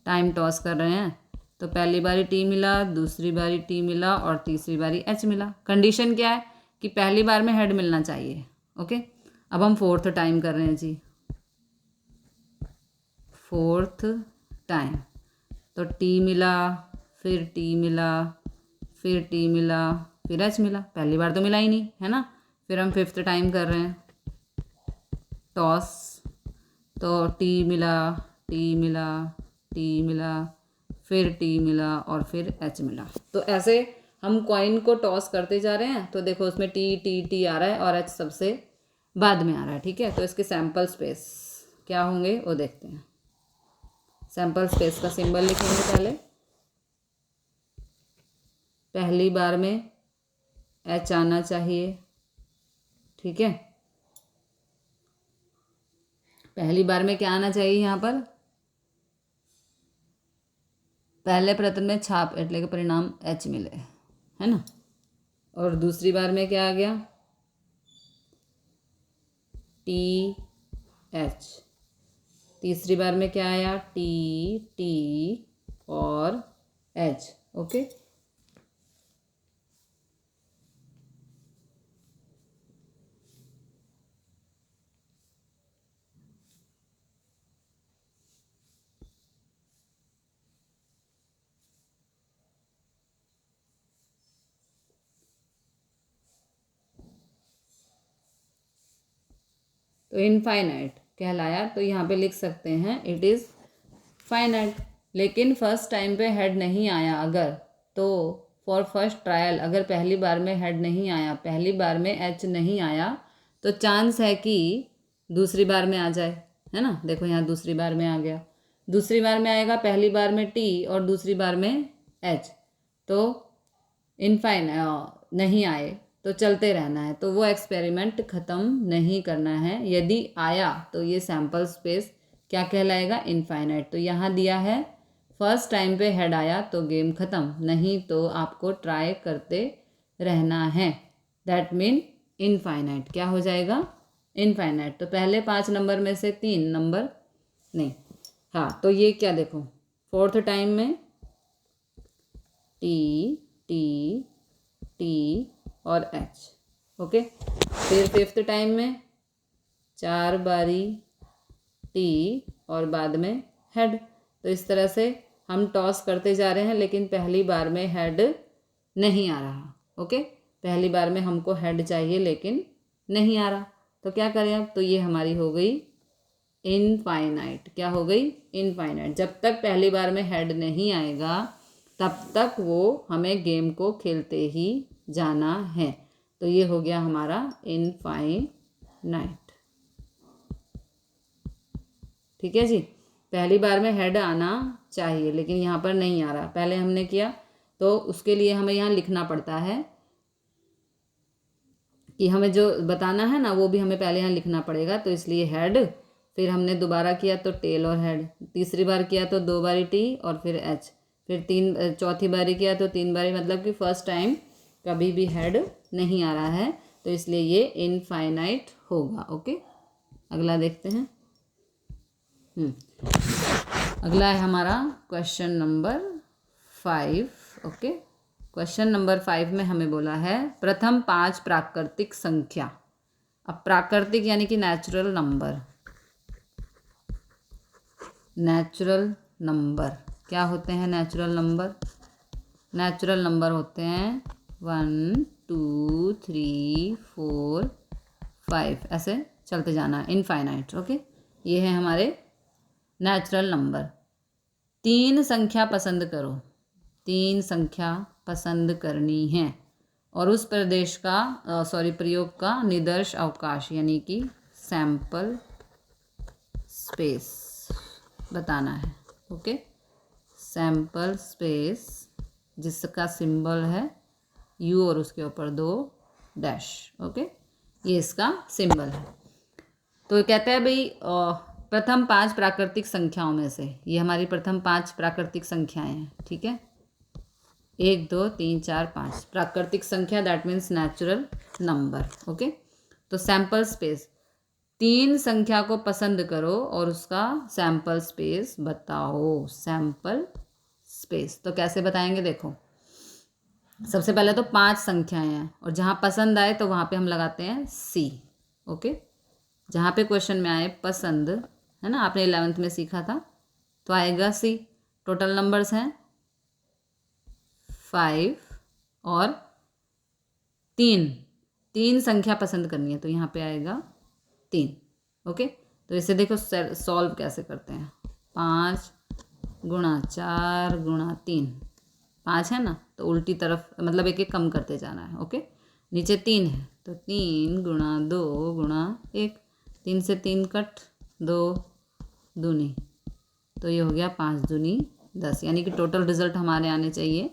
Speaker 1: टाइम टॉस कर रहे हैं तो पहली बारी टी मिला, दूसरी बारी टी मिला और तीसरी बारी एच मिला। कंडीशन क्या है कि पहली बार में हेड मिलना चाहिए। ओके, अब हम फोर्थ टाइम कर रहे हैं जी, फोर्थ टाइम तो टी मिला, फिर टी मिला, फिर टी मिला, फिर एच मिला। पहली बार तो मिला ही नहीं, है ना। फिर हम फिफ्थ टाइम कर रहे हैं टॉस, तो टी मिला, टी मिला, टी मिला, फिर टी मिला और फिर एच मिला। तो ऐसे हम कॉइन को टॉस करते जा रहे हैं। तो देखो उसमें टी टी टी आ रहा है और एच सबसे बाद में आ रहा है, ठीक है। तो इसके सैम्पल स्पेस क्या होंगे वो देखते हैं। सैम्पल स्पेस का सिंबल लिखेंगे पहली बार में एच आना चाहिए, ठीक है। पहली बार में क्या आना चाहिए यहाँ पर, पहले प्रयत्न में छाप एटले के परिणाम एच मिले, है ना। और दूसरी बार में क्या आ गया, टी एच। तीसरी बार में क्या आया, टी टी और एच, ओके। तो इनफाइनाइट कहलाया। तो यहाँ पे लिख सकते हैं इट इज़ फाइनाइट। लेकिन फर्स्ट टाइम पे हेड नहीं आया अगर, तो फॉर फर्स्ट ट्रायल अगर पहली बार में हेड नहीं आया, पहली बार में एच नहीं आया, तो चांस है कि दूसरी बार में आ जाए, है ना। देखो यहाँ दूसरी बार में आ गया, दूसरी बार में आएगा, पहली बार में टी और दूसरी बार में एच, तो नहीं आए तो चलते रहना है। तो वो एक्सपेरिमेंट ख़त्म नहीं करना है। यदि आया तो ये सैम्पल स्पेस क्या कहलाएगा, इनफाइनाइट। तो यहाँ दिया है फर्स्ट टाइम पे हेड आया तो गेम ख़त्म, नहीं तो आपको ट्राई करते रहना है। दैट मीन इनफाइनाइट क्या हो जाएगा, इनफाइनाइट। तो पहले 5 नंबर में से 3 नंबर नहीं, हाँ। तो ये क्या देखो, फोर्थ टाइम में टी टी टी और एच, ओके। फिर फिफ्थ टाइम में 4 बारी टी और बाद में हेड। तो इस तरह से हम टॉस करते जा रहे हैं, लेकिन पहली बार में हेड नहीं आ रहा, ओके। पहली बार में हमको हेड चाहिए लेकिन नहीं आ रहा, तो क्या करें अब। तो ये हमारी हो गई इनफाइनाइट। क्या हो गई, इनफाइनाइट। जब तक पहली बार में हेड नहीं आएगा तब तक वो हमें गेम को खेलते ही जाना है। तो ये हो गया हमारा इनफाइनाइट, ठीक है जी। पहली बार में हेड आना चाहिए लेकिन यहाँ पर नहीं आ रहा, पहले हमने किया तो उसके लिए हमें यहाँ लिखना पड़ता है कि हमें जो बताना है ना वो भी हमें पहले यहाँ लिखना पड़ेगा। तो इसलिए हेड, फिर हमने दोबारा किया तो टेल और हेड, तीसरी बार किया तो 2 बारी टी और फिर एच, फिर चौथी बारी किया तो 3 बारी, मतलब कि फर्स्ट टाइम कभी भी हेड नहीं आ रहा है। तो इसलिए ये इनफाइनाइट होगा, ओके। अगला देखते हैं। अगला है हमारा question number 5, okay. Question number 5 में हमें बोला है प्रथम 5 प्राकृतिक संख्या। अब प्राकृतिक यानी कि नेचुरल नंबर, नेचुरल नंबर क्या होते हैं, नेचुरल नंबर, नेचुरल नंबर होते हैं 1 2 3 4 5, ऐसे चलते जाना, इनफाइनाइट, ओके। ये है हमारे नेचुरल नंबर। 3 संख्या पसंद करो, 3 संख्या पसंद करनी है और उस प्रदेश का प्रयोग का निदर्श अवकाश यानी कि सैंपल स्पेस बताना है, ओके। सैंपल स्पेस जिसका सिंबल है यू और उसके ऊपर 2 डैश, ओके। ये इसका सिंबल है। तो कहते हैं भाई प्रथम 5 प्राकृतिक संख्याओं में से, ये हमारी प्रथम 5 प्राकृतिक संख्याएं हैं, ठीक है। 1 2 3 4 5 प्राकृतिक संख्या, that means natural number, okay. तो सैंपल स्पेस, 3 संख्या को पसंद करो और उसका सैंपल स्पेस बताओ, सैंपल स्पेस। तो कैसे बताएंगे, देखो सबसे पहले तो 5 संख्याएं हैं और जहाँ पसंद आए तो वहाँ पे हम लगाते हैं सी, ओके। जहाँ पे क्वेश्चन में आए पसंद, है ना, आपने 11th में सीखा था, तो आएगा सी। टोटल नंबर्स हैं 5 और 3 संख्या पसंद करनी है तो यहाँ पे आएगा 3, ओके। तो इसे देखो सॉल्व कैसे करते हैं। 5 गुणा 4 गुणा 3, 5 है ना, तो उल्टी तरफ मतलब एक एक कम करते जाना है। ओके, नीचे 3 है तो 3 गुणा 2 गुणा 1, 3 से 3 कट, 2 दूनी, तो ये हो गया 5 दूनी 10, यानी कि टोटल रिजल्ट हमारे आने चाहिए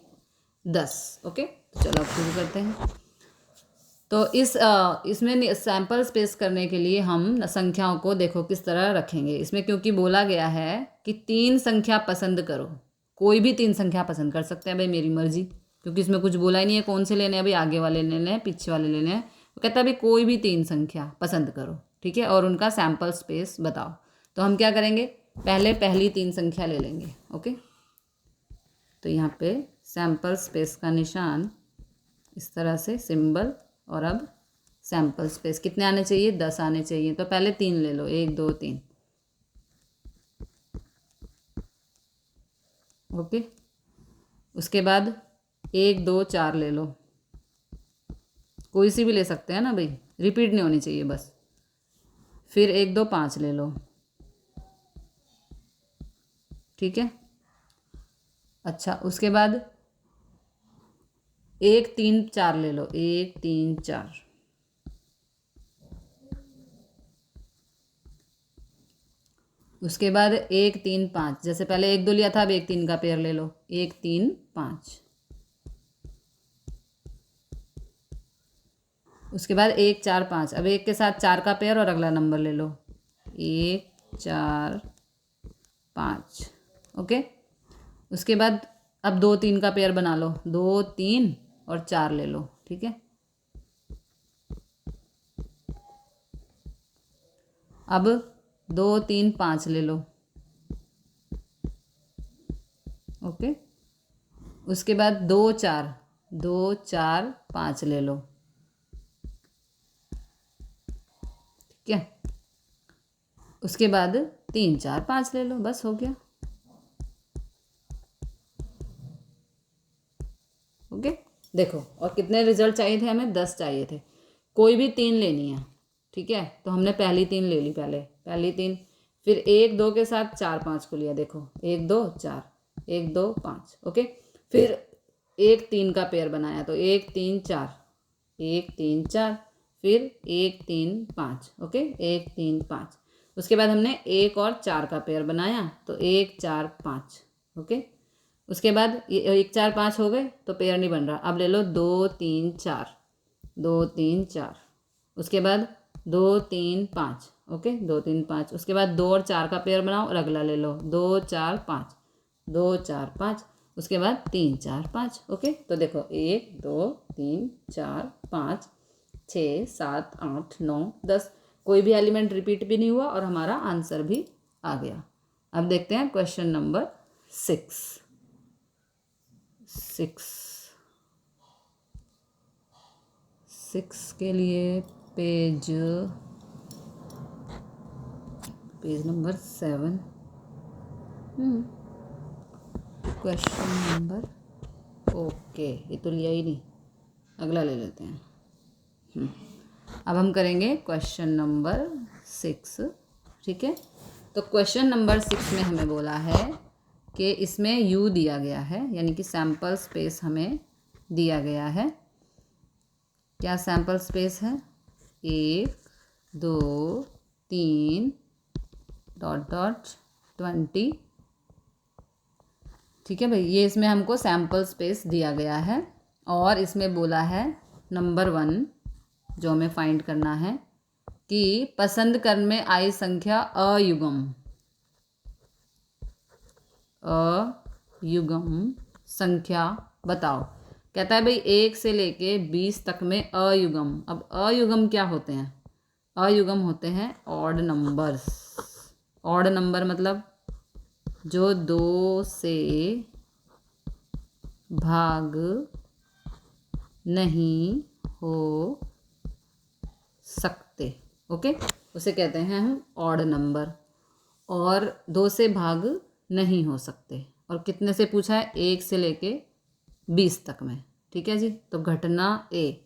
Speaker 1: 10। ओके, तो चलो अब शुरू करते हैं। तो इसमें सैंपल स्पेस करने के लिए हम संख्याओं को देखो किस तरह रखेंगे। इसमें क्योंकि बोला गया है कि 3 संख्या पसंद करो, कोई भी 3 संख्या पसंद कर सकते हैं भाई, मेरी मर्जी, क्योंकि इसमें कुछ बोला ही नहीं है कौन से लेने हैं भाई, आगे वाले लेने हैं पीछे वाले लेने हैं। तो कहता है भाई कोई भी 3 संख्या पसंद करो, ठीक है, और उनका सैंपल स्पेस बताओ। तो हम क्या करेंगे, पहले पहली 3 संख्या ले लेंगे। ओके, तो यहाँ पे सैंपल स्पेस का निशान इस तरह से सिंबल, और अब सैंपल स्पेस कितने आने चाहिए, 10 आने चाहिए। तो पहले 3 ले लो, 1 2 3। ओके, उसके बाद 1 2 4 ले लो, कोई सी भी ले सकते हैं ना भाई, रिपीट नहीं होनी चाहिए बस। फिर 1 2 5 ले लो, ठीक है। अच्छा, उसके बाद 1 3 4 ले लो, 1 3 4। उसके बाद 1 3 5, जैसे पहले 1 2 लिया था, अब 1 3 का पेयर ले लो, 1 3 5। उसके बाद 1 4 5, अब 1 के साथ 4 का पेयर और अगला नंबर ले लो, 1 4 5। ओके, उसके बाद अब 2 3 का पेयर बना लो, 2 3 और 4 ले लो, ठीक है। अब 2 3 5 ले लो। ओके, उसके बाद 2 4 2 4 5 ले लो, ठीक है। उसके बाद 3 4 5 ले लो, बस हो गया। ओके, देखो, और कितने रिजल्ट चाहिए थे हमें, 10 चाहिए थे। कोई भी 3 लेनी है, ठीक है, तो हमने पहली 3 ले ली, पहली 3। फिर 1 2 के साथ 4 5 को लिया, देखो 1 2 4, 1 2 5। ओके, फिर 1 3 का पेयर बनाया, तो 1 3 4, 1 3 4, फिर 1 3 5। ओके, 1 3 5। उसके बाद हमने 1 और 4 का पेयर बनाया, तो 1 4 5। ओके, उसके बाद ये 1 4 5 हो गए, तो पेयर नहीं बन रहा, अब ले लो 2 3 4, 2 3 4। उसके बाद 2 3 5। ओके, 2 3 5। उसके बाद 2 और 4 का पेयर बनाओ और अगला ले लो, 2 4 5, 2 4 5। उसके बाद 3 4 5। ओके, तो देखो 1 2 3 4 5 6 7 8 9 10, कोई भी एलिमेंट रिपीट भी नहीं हुआ और हमारा आंसर भी आ गया। अब देखते हैं क्वेश्चन नंबर 6। सिक्स के लिए page number 7, question number, okay ये तो लिया ही नहीं, अगला ले लेते हैं। अब हम करेंगे क्वेश्चन नंबर 6, ठीक है। तो क्वेश्चन नंबर 6 में हमें बोला है कि इसमें यू दिया गया है, यानी कि सैंपल स्पेस हमें दिया गया है। क्या सैंपल स्पेस है, 1 2 3 डॉट डॉट 20, ठीक है भाई, ये इसमें हमको सैंपल स्पेस दिया गया है। और इसमें बोला है नंबर 1 जो हमें फाइंड करना है कि पसंद कर में आई संख्या अयुग्म संख्या बताओ। कहता है भाई 1 से लेके 20 तक में अयुग्म। अब अयुग्म क्या होते हैं, अयुग्म होते हैं ऑड नंबर्स। ऑड नंबर मतलब जो 2 से भाग नहीं हो सकते। ओके, उसे कहते हैं हम ऑड नंबर, और 2 से भाग नहीं हो सकते। और कितने से पूछा है, 1 से लेके 20 तक में, ठीक है जी। तो घटना ए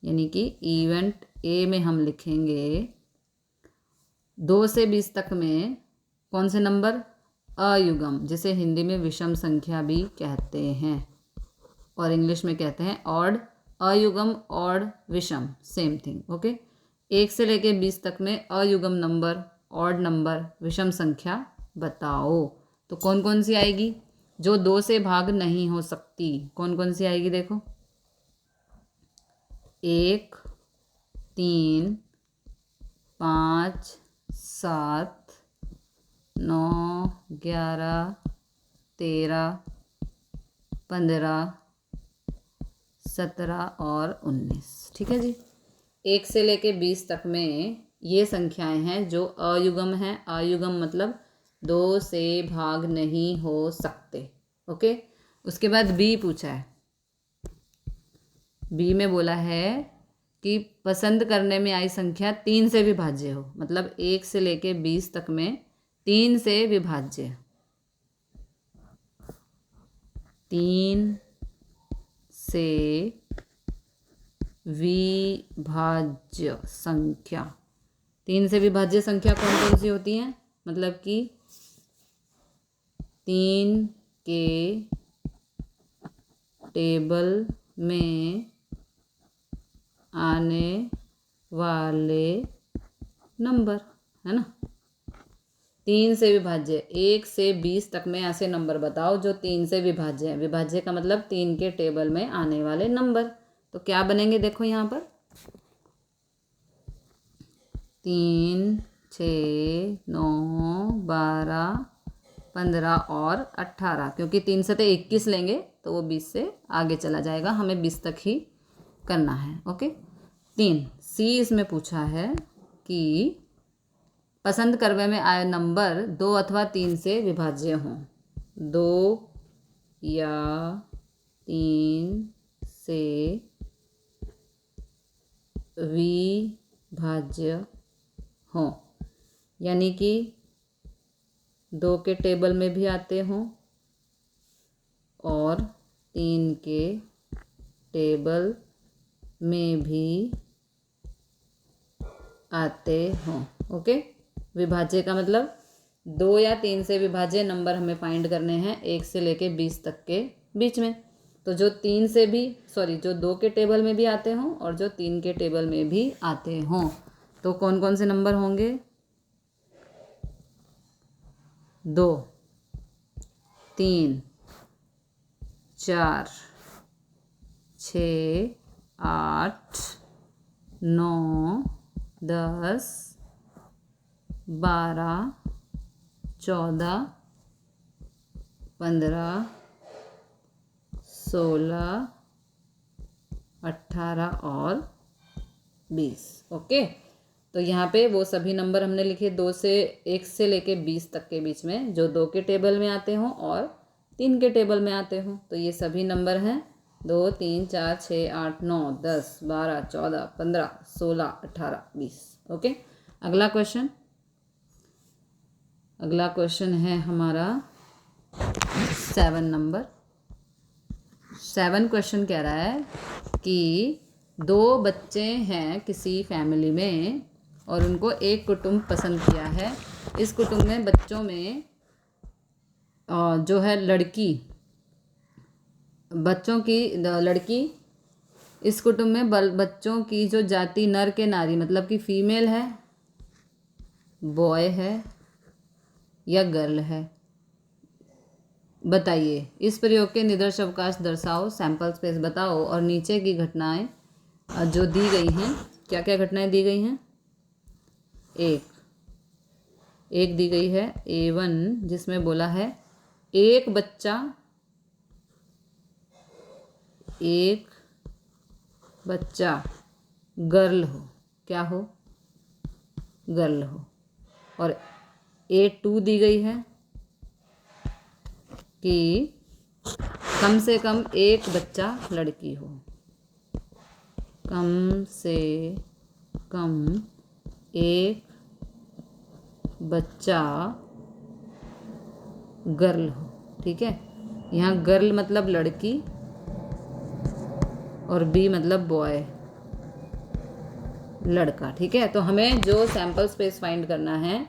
Speaker 1: यानी कि इवेंट ए में हम लिखेंगे 2 से 20 तक में कौन से नंबर, अयुग्म, जिसे हिंदी में विषम संख्या भी कहते हैं और इंग्लिश में कहते हैं ऑड। अयुग्म ऑड विषम सेम थिंग। ओके, 1 से लेके 20 तक में अयुग्म नंबर, ऑड नंबर, विषम संख्या बताओ। तो कौन कौन सी आएगी? जो 2 से भाग नहीं हो सकती, कौन कौन सी आएगी देखो। 1, 3, 5, 7, 9, 11, 13, 15, 17 और 19। ठीक है जी, 1 से लेके 20 तक में ये संख्याएं हैं जो अयुग्म हैं। अयुग्म मतलब 2 से भाग नहीं हो सकते। ओके, उसके बाद बी पूछा है। बी में बोला है कि पसंद करने में आई संख्या 3 से विभाज्य हो, मतलब 1 से लेके 20 तक में 3 से विभाज्य, 3 से विभाज्य संख्या। 3 से विभाज्य संख्या कौन कौन सी होती हैं? मतलब कि 3 के टेबल में आने वाले नंबर, है ना। 3 से विभाज्य, 1 से 20 तक में ऐसे नंबर बताओ जो 3 से विभाज्य है। विभाज्य का मतलब 3 के टेबल में आने वाले नंबर। तो क्या बनेंगे देखो यहाँ पर, 3, 6, 9, 12, 15 और 18, क्योंकि 3 से तो 21 लेंगे तो वो 20 से आगे चला जाएगा, हमें 20 तक ही करना है। ओके, 3 सी इसमें पूछा है कि पसंद करने में आए नंबर 2 अथवा 3 से विभाज्य हों। 2 या 3 से विभाज्य हों, यानी कि 2 के टेबल में भी आते हों और 3 के टेबल में भी आते हों। ओके, विभाज्य का मतलब 2 या 3 से विभाज्य नंबर हमें फाइंड करने हैं 1 से लेके 20 तक के बीच में। तो जो 3 से भी जो 2 के टेबल में भी आते हों और जो 3 के टेबल में भी आते हों, तो कौन कौन से नंबर होंगे? 2, 3, 4, 6, 8, 9, 10, 12, 14, 15, 16, 18 और 20। ओके, तो यहाँ पे वो सभी नंबर हमने लिखे 1 से लेके 20 तक के बीच में, जो 2 के टेबल में आते हों और 3 के टेबल में आते हों। तो ये सभी नंबर हैं 2, 3, 4, 6, 8, 9, 10, 12, 14, 15, 16, 18, 20। ओके, अगला क्वेश्चन है हमारा 7 नंबर। 7 क्वेश्चन कह रहा है कि 2 बच्चे हैं किसी फैमिली में और उनको एक कुटुंब पसंद किया है। इस कुटुंब में बच्चों में जो है लड़की, इस कुटुंब में बच्चों की जो जाति नर के नारी, मतलब कि फीमेल है, बॉय है या गर्ल है, बताइए। इस प्रयोग के निदर्श अवकाश दर्शाओ, सैंपल स्पेस बताओ और नीचे की घटनाएं जो दी गई हैं, क्या क्या घटनाएं दी गई हैं। एक दी गई है A1, जिसमें बोला है एक बच्चा गर्ल हो, क्या हो? गर्ल हो। और A2 दी गई है कि कम से कम एक बच्चा लड़की हो, कम से कम एक बच्चा गर्ल हो। ठीक है, यहाँ गर्ल मतलब लड़की और बी मतलब बॉय, लड़का। ठीक है, तो हमें जो सैंपल स्पेस फाइंड करना है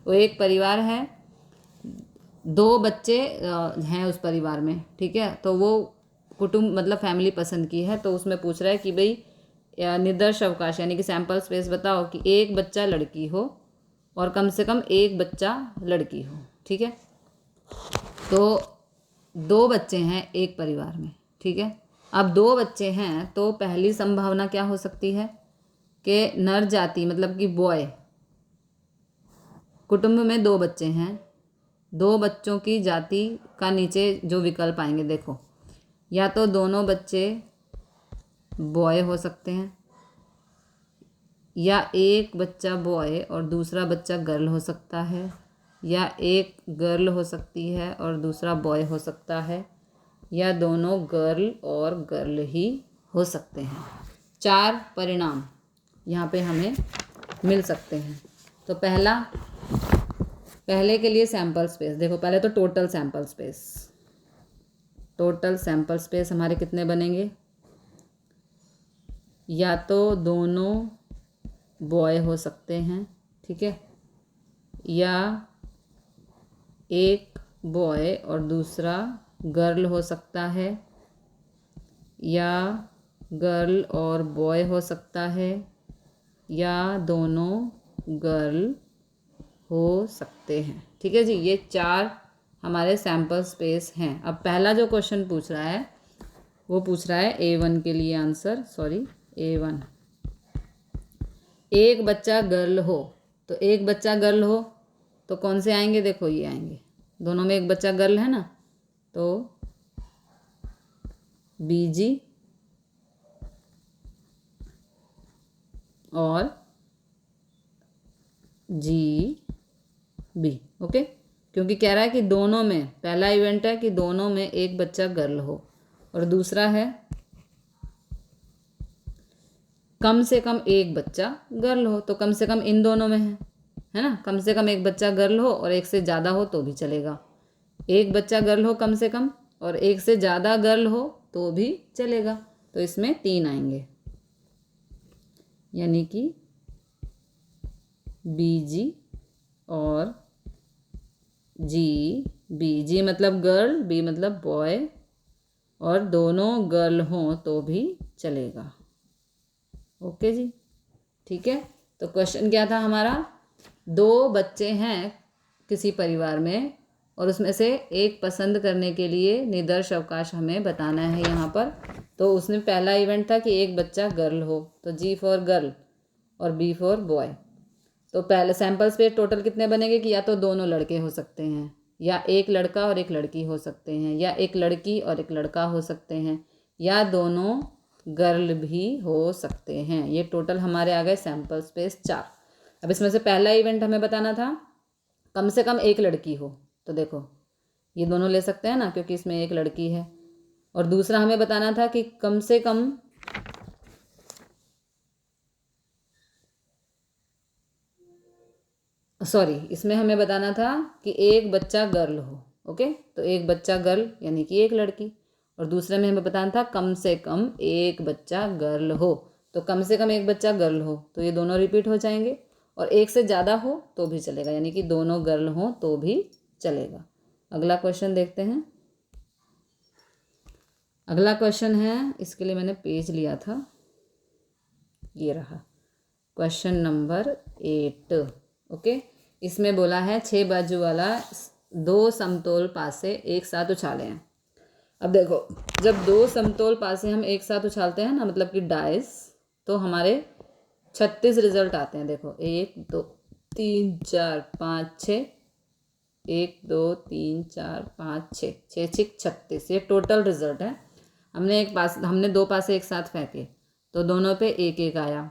Speaker 1: वो एक परिवार है 2 बच्चे हैं उस परिवार में, ठीक है। तो वो कुटुंब मतलब फैमिली पसंद की है, तो उसमें पूछ रहा है कि भाई निर्दर्श अवकाश यानी कि सैंपल स्पेस बताओ कि एक बच्चा लड़की हो और कम से कम एक बच्चा लड़की हो, ठीक है। तो 2 बच्चे हैं एक परिवार में, ठीक है। अब 2 बच्चे हैं तो पहली संभावना क्या हो सकती है कि नर जाति मतलब कि बॉय, कुटुंब में 2 बच्चे हैं, 2 बच्चों की जाति का नीचे जो विकल्प आएंगे देखो, या तो दोनों बच्चे बॉय हो सकते हैं, या एक बच्चा बॉय और दूसरा बच्चा गर्ल हो सकता है, या एक गर्ल हो सकती है और दूसरा बॉय हो सकता है, या दोनों गर्ल और गर्ल ही हो सकते हैं। 4 परिणाम यहाँ पे हमें मिल सकते हैं। तो पहले के लिए सैंपल स्पेस देखो, पहले तो टोटल सैंपल स्पेस हमारे कितने बनेंगे, या तो दोनों बॉय हो सकते हैं, ठीक है, या एक बॉय और दूसरा गर्ल हो सकता है, या गर्ल और बॉय हो सकता है, या दोनों गर्ल हो सकते हैं, ठीक है जी। ये 4 हमारे सैंपल स्पेस हैं। अब पहला जो क्वेश्चन पूछ रहा है वो पूछ रहा है A1 के लिए आंसर, A1, एक बच्चा गर्ल हो, तो एक बच्चा गर्ल हो तो कौन से आएंगे, देखो ये आएंगे, दोनों में एक बच्चा गर्ल है ना, तो BG और GB, ओके। क्योंकि कह रहा है कि दोनों में, पहला इवेंट है कि दोनों में एक बच्चा गर्ल हो, और दूसरा है कम से कम एक बच्चा गर्ल हो, तो कम से कम इन दोनों में है ना, कम से कम एक बच्चा गर्ल हो और एक से ज़्यादा हो तो भी चलेगा। एक बच्चा गर्ल हो कम से कम और एक से ज़्यादा गर्ल हो तो भी चलेगा, तो इसमें 3 आएंगे, यानी कि BG और G मतलब गर्ल, B मतलब बॉय, और दोनों गर्ल हों तो भी चलेगा, ओके जी, ठीक है। तो क्वेश्चन क्या था हमारा, 2 बच्चे हैं किसी परिवार में और उसमें से एक पसंद करने के लिए निर्दर्श अवकाश हमें बताना है यहाँ पर। तो उसमें पहला इवेंट था कि एक बच्चा गर्ल हो, तो G फॉर गर्ल और B फॉर बॉय। तो पहले सैंपल स्पेस टोटल कितने बनेंगे कि या तो दोनों लड़के हो सकते हैं, या एक लड़का और एक लड़की हो सकते हैं, या एक लड़की और एक लड़का हो सकते हैं, या दोनों गर्ल भी हो सकते हैं। ये टोटल हमारे आ गए सैंपल स्पेस 4। अब इसमें से पहला इवेंट हमें बताना था कम से कम एक लड़की हो, तो देखो ये दोनों ले सकते हैं ना क्योंकि इसमें एक लड़की है, और दूसरा हमें बताना था कि कम से कम इसमें हमें बताना था कि एक बच्चा गर्ल हो, ओके। तो एक बच्चा गर्ल यानी कि एक लड़की, और दूसरे में हमें बताना था कम से कम एक बच्चा गर्ल हो, तो कम से कम एक बच्चा गर्ल हो तो ये दोनों रिपीट हो जाएंगे, और एक से ज़्यादा हो तो भी चलेगा, यानी कि दोनों गर्ल हो तो भी चलेगा। अगला क्वेश्चन देखते हैं। अगला क्वेश्चन है, इसके लिए मैंने पेज लिया था, ये रहा क्वेश्चन नंबर 8, ओके। इसमें बोला है 6 बाजू वाला 2 समतोल पासे एक साथ उछाले हैं। अब देखो जब 2 समतोल पासे हम एक साथ उछालते हैं ना, मतलब कि डाइस, तो हमारे 36 रिजल्ट आते हैं। देखो 1 2 3 4 5 6, 1 2 3 4 5 6, 6 6 36, ये टोटल रिजल्ट है। हमने 2 पासे एक साथ फेंके तो दोनों पे एक एक आया,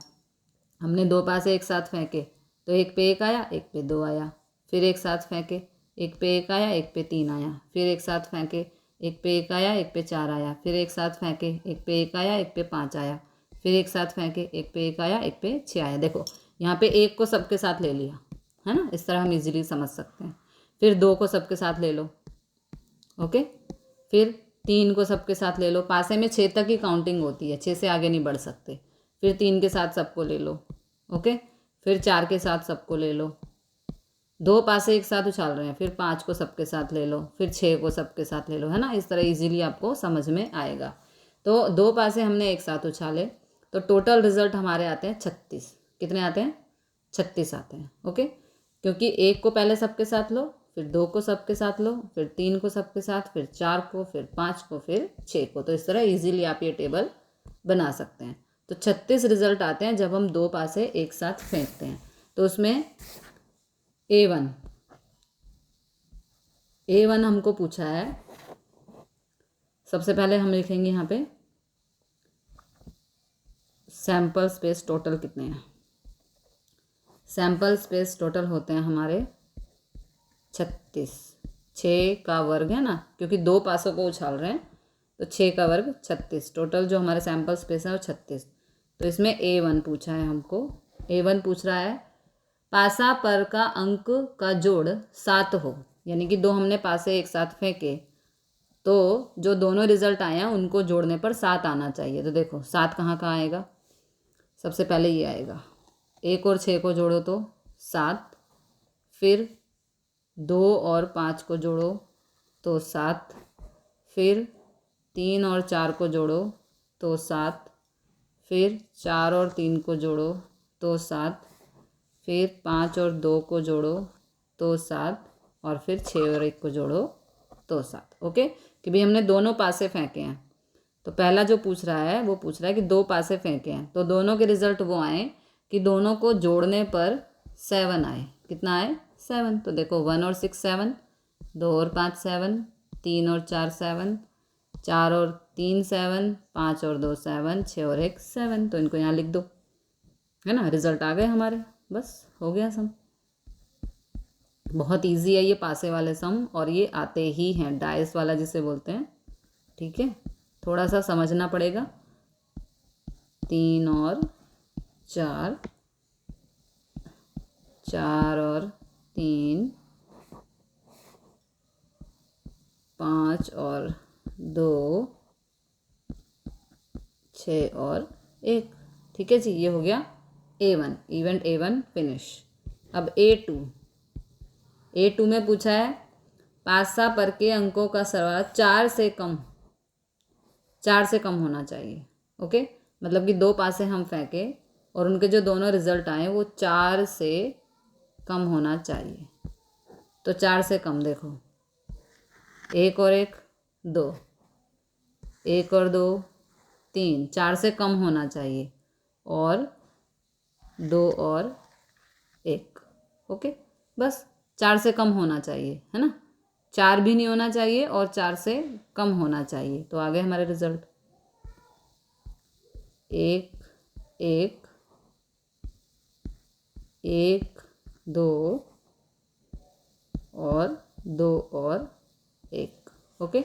Speaker 1: हमने 2 पासे एक साथ फेंके तो एक पे 1 आया, एक पे 2 आया, फिर एक साथ फेंके, एक पे 1 आया, एक पे 3 आया, फिर एक साथ फेंके, एक पे 1 आया, एक पे 4 आया, फिर एक साथ फेंके, एक पे 1 आया, एक पे 5 आया, फिर एक साथ फेंके, एक पे 1 आया, एक पे 6 आया। देखो यहाँ पे 1 को सबके साथ ले लिया है ना, इस तरह हम इजीली समझ सकते हैं। फिर 2 को सबके साथ ले लो, ओके। फिर 3 को सबके साथ ले लो, पासे में 6 तक ही काउंटिंग होती है, 6 से आगे नहीं बढ़ सकते। फिर 3 के साथ सबको ले लो, ओके। फिर 4 के साथ सबको ले लो, दो पासे एक साथ उछाल रहे हैं, फिर 5 को सबके साथ ले लो, फिर 6 को सबके साथ ले लो, है ना। इस तरह इजीली आपको समझ में आएगा। तो दो पासे हमने एक साथ उछाले तो टोटल रिजल्ट हमारे आते हैं 36। कितने आते हैं? 36 आते हैं। ओके, क्योंकि एक को पहले सबके साथ लो, फिर 2 को सबके साथ लो, फिर 3 को सबके साथ, फिर 4 को, फिर 5 को, फिर 6 को। तो इस तरह इजीली आप ये टेबल बना सकते हैं। तो 36 रिजल्ट आते हैं जब हम दो पासे एक साथ फेंकते हैं। तो उसमें A1 हमको पूछा है। सबसे पहले हम लिखेंगे यहाँ पे सैंपल स्पेस टोटल कितने हैं। सैंपल स्पेस टोटल होते हैं हमारे 36। 6 का वर्ग है ना, क्योंकि दो पासों को उछाल रहे हैं तो 6 का वर्ग 36। टोटल जो हमारे सैंपल स्पेस है वो 36। तो इसमें A1 पूछा है हमको। A1 पूछ रहा है पासा पर का अंक का जोड़ 7 हो, यानी कि दो हमने पासे एक साथ फेंके तो जो दोनों रिजल्ट आए हैं उनको जोड़ने पर 7 आना चाहिए। तो देखो 7 कहाँ कहाँ आएगा। सबसे पहले ये आएगा, 1 और 6 को जोड़ो तो 7, फिर 2 और 5 को जोड़ो तो 7, फिर 3 और 4 को जोड़ो तो 7, फिर 4 और 3 को जोड़ो तो 7, फिर 5 और 2 को जोड़ो तो 7, और फिर 6 और 1 को जोड़ो तो 7। ओके, कि भाई हमने दोनों पासे फेंके हैं। तो पहला जो पूछ रहा है वो पूछ रहा है कि दो पासे फेंके हैं तो दोनों के रिजल्ट वो आए कि दोनों को जोड़ने पर 7 आए। कितना आए? 7। तो देखो 1 और 6 7, 2 और 5 7, 3 और 4 7, 4 और 3 7, 5 और 2 7, 6 और 1 7। तो इनको यहाँ लिख दो, है ना। रिजल्ट आ गए हमारे, बस हो गया सम। बहुत इजी है ये पासे वाले सम, और ये आते ही हैं, डाइस वाला जिसे बोलते हैं। ठीक है, थोड़ा सा समझना पड़ेगा। 3 और 4, 4 और 3, 5 और 2, 6 और 1। ठीक है जी, ये हो गया A1, इवेंट A1 फिनिश। अब A2 में पूछा है पासा पर के अंकों का सरवाला 4 से कम होना चाहिए। ओके, मतलब कि दो पासे हम फेंके और उनके जो दोनों रिजल्ट आए वो 4 से कम होना चाहिए। तो 4 से कम देखो, 1 और 1 2, 1 और 2 3, 4 से कम होना चाहिए, और 2 और 1। ओके, बस 4 से कम होना चाहिए, है ना। 4 भी नहीं होना चाहिए और 4 से कम होना चाहिए। तो आ गए हमारे रिजल्ट 1 1 1 2 और 2 और 1। ओके,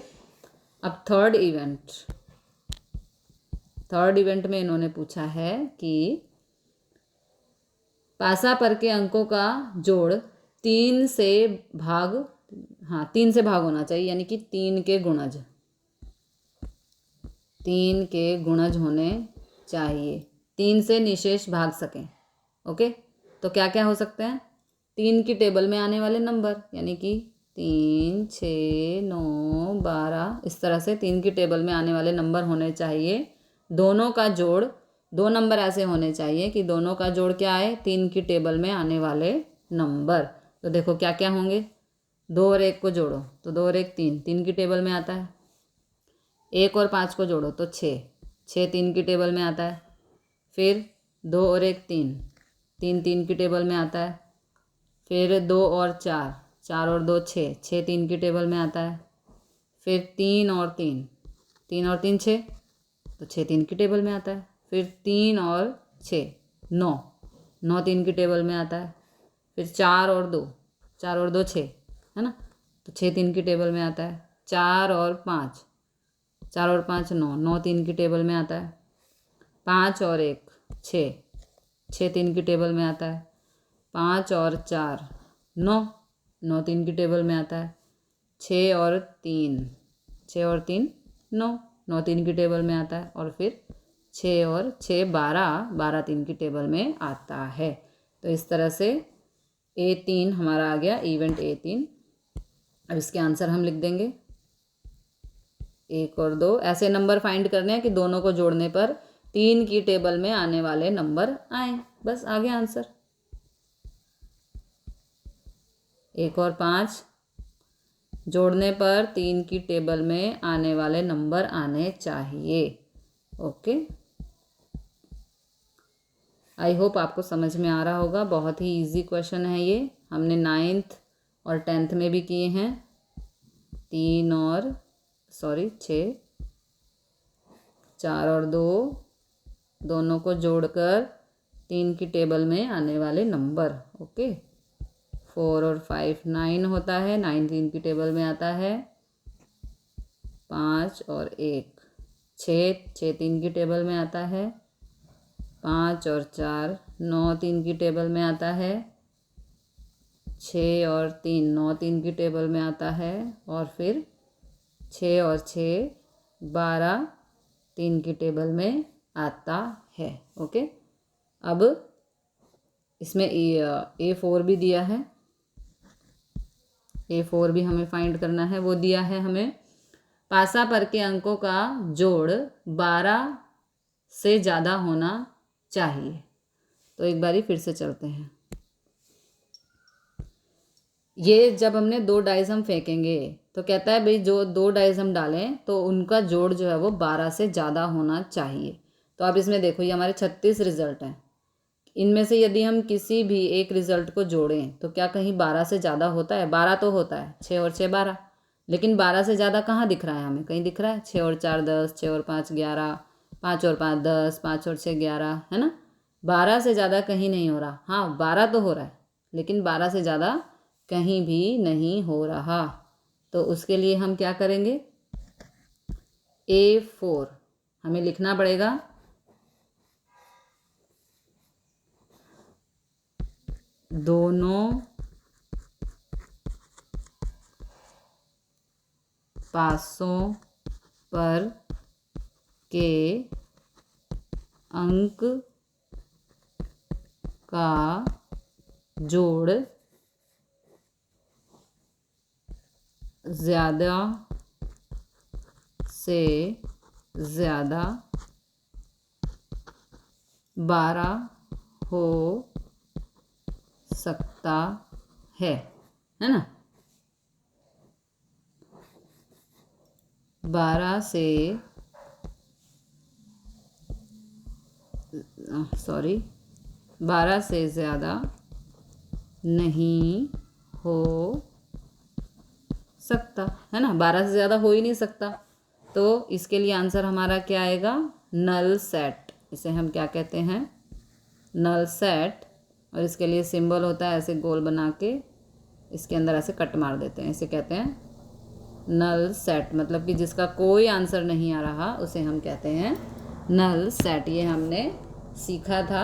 Speaker 1: अब थर्ड इवेंट में इन्होंने पूछा है कि पासा पर के अंकों का जोड़ 3 से भाग होना चाहिए, यानी कि 3 के गुणज होने चाहिए। 3 से निशेष भाग सकें। ओके, तो क्या क्या हो सकते हैं? 3 की टेबल में आने वाले नंबर, यानी कि 3 6 9 12, इस तरह से 3 की टेबल में आने वाले नंबर होने चाहिए। दोनों का जोड़, दो नंबर ऐसे होने चाहिए कि दोनों का जोड़ क्या आए? 3 की टेबल में आने वाले नंबर। तो देखो क्या क्या होंगे। 2 और 1 को जोड़ो तो 2 और 1 3, 3 की टेबल में आता है। 1 और 5 को जोड़ो तो 6, 6 3 की टेबल में आता है। फिर 2 और 1 3, 3 3 की टेबल में आता है। फिर 2 और 4, 4 और 2 6, 6 3 की टेबल में आता है। फिर 3 और 3, 3 और 3 6, तो 6 3 की टेबल में आता है। फिर 3 और 6 9, 9 3 की टेबल में आता है। फिर 4 और 2, 4 और 2 6, है ना, तो 6 3 की टेबल में आता है। 4 और 5, 4 और 5 9, 9 3 की टेबल में आता है। 5 और 1 6, 6 3 की टेबल में आता है। 5 और 4 9, 9 3 की टेबल में आता है। 6 और 3, 6 और 3 9, 9 3 की टेबल में आता है। और फिर 6 और 6 12, 12 3 की टेबल में आता है। तो इस तरह से A3 हमारा आ गया, इवेंट A3। अब इसके आंसर हम लिख देंगे 1 और 2। ऐसे नंबर फाइंड करने हैं कि दोनों को जोड़ने पर 3 की टेबल में आने वाले नंबर आए, बस आ गया आंसर। 1 और 5 जोड़ने पर 3 की टेबल में आने वाले नंबर आने चाहिए। ओके, आई होप आपको समझ में आ रहा होगा। बहुत ही इजी क्वेश्चन है ये, हमने 9th और 10th में भी किए हैं। 6, 4 और 2 दोनों को जोड़कर 3 की टेबल में आने वाले नंबर। ओके, 4 और 5 9 होता है, 9 3 की टेबल में आता है। 5 और 1 6, 6 3 की टेबल में आता है। 5 और 4 9 3 की टेबल में आता है। 6 और 3 9 3 की टेबल में आता है। और फिर 6 और 6 12 3 की टेबल में आता है। ओके, अब इसमें A4 भी दिया है, A4 भी हमें फाइंड करना है। वो दिया है हमें पासा पर के अंकों का जोड़ 12 से ज़्यादा होना चाहिए। तो एक बारी फिर से चलते हैं। ये जब हमने 2 डाइस हम फेंकेंगे तो कहता है भाई जो 2 डाइस हम डालें तो उनका जोड़ जो है वो 12 से ज़्यादा होना चाहिए। तो आप इसमें देखो, ये हमारे 36 रिजल्ट हैं। इनमें से यदि हम किसी भी एक रिजल्ट को जोड़ें तो क्या कहीं 12 से ज़्यादा होता है? 12 तो होता है, 6 और 6 12, लेकिन 12 से ज़्यादा कहाँ दिख रहा है हमें? कहीं दिख रहा है? 6 और 4 10, 6 और 5 11, 5 और 5 10, 5 और 6 11, है ना। 12 से ज़्यादा कहीं नहीं हो रहा। हाँ, 12 तो हो रहा है, लेकिन 12 से ज़्यादा कहीं भी नहीं हो रहा। तो उसके लिए हम क्या करेंगे? A4 हमें लिखना पड़ेगा। दोनों पासों पर के अंक का जोड़ ज़्यादा से ज़्यादा 12 हो सकता है ना। 12 से ज़्यादा नहीं हो सकता, है ना। 12 से ज़्यादा हो ही नहीं सकता। तो इसके लिए आंसर हमारा क्या आएगा? Null set. इसे हम क्या कहते हैं? Null set. और इसके लिए सिंबल होता है ऐसे गोल बना के, इसके अंदर ऐसे कट मार देते हैं, इसे कहते हैं नल सेट। मतलब कि जिसका कोई आंसर नहीं आ रहा उसे हम कहते हैं नल सेट। ये हमने सीखा था,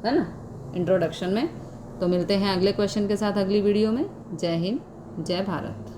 Speaker 1: है ना, इंट्रोडक्शन में। तो मिलते हैं अगले क्वेश्चन के साथ अगली वीडियो में। जय हिंद, जय भारत।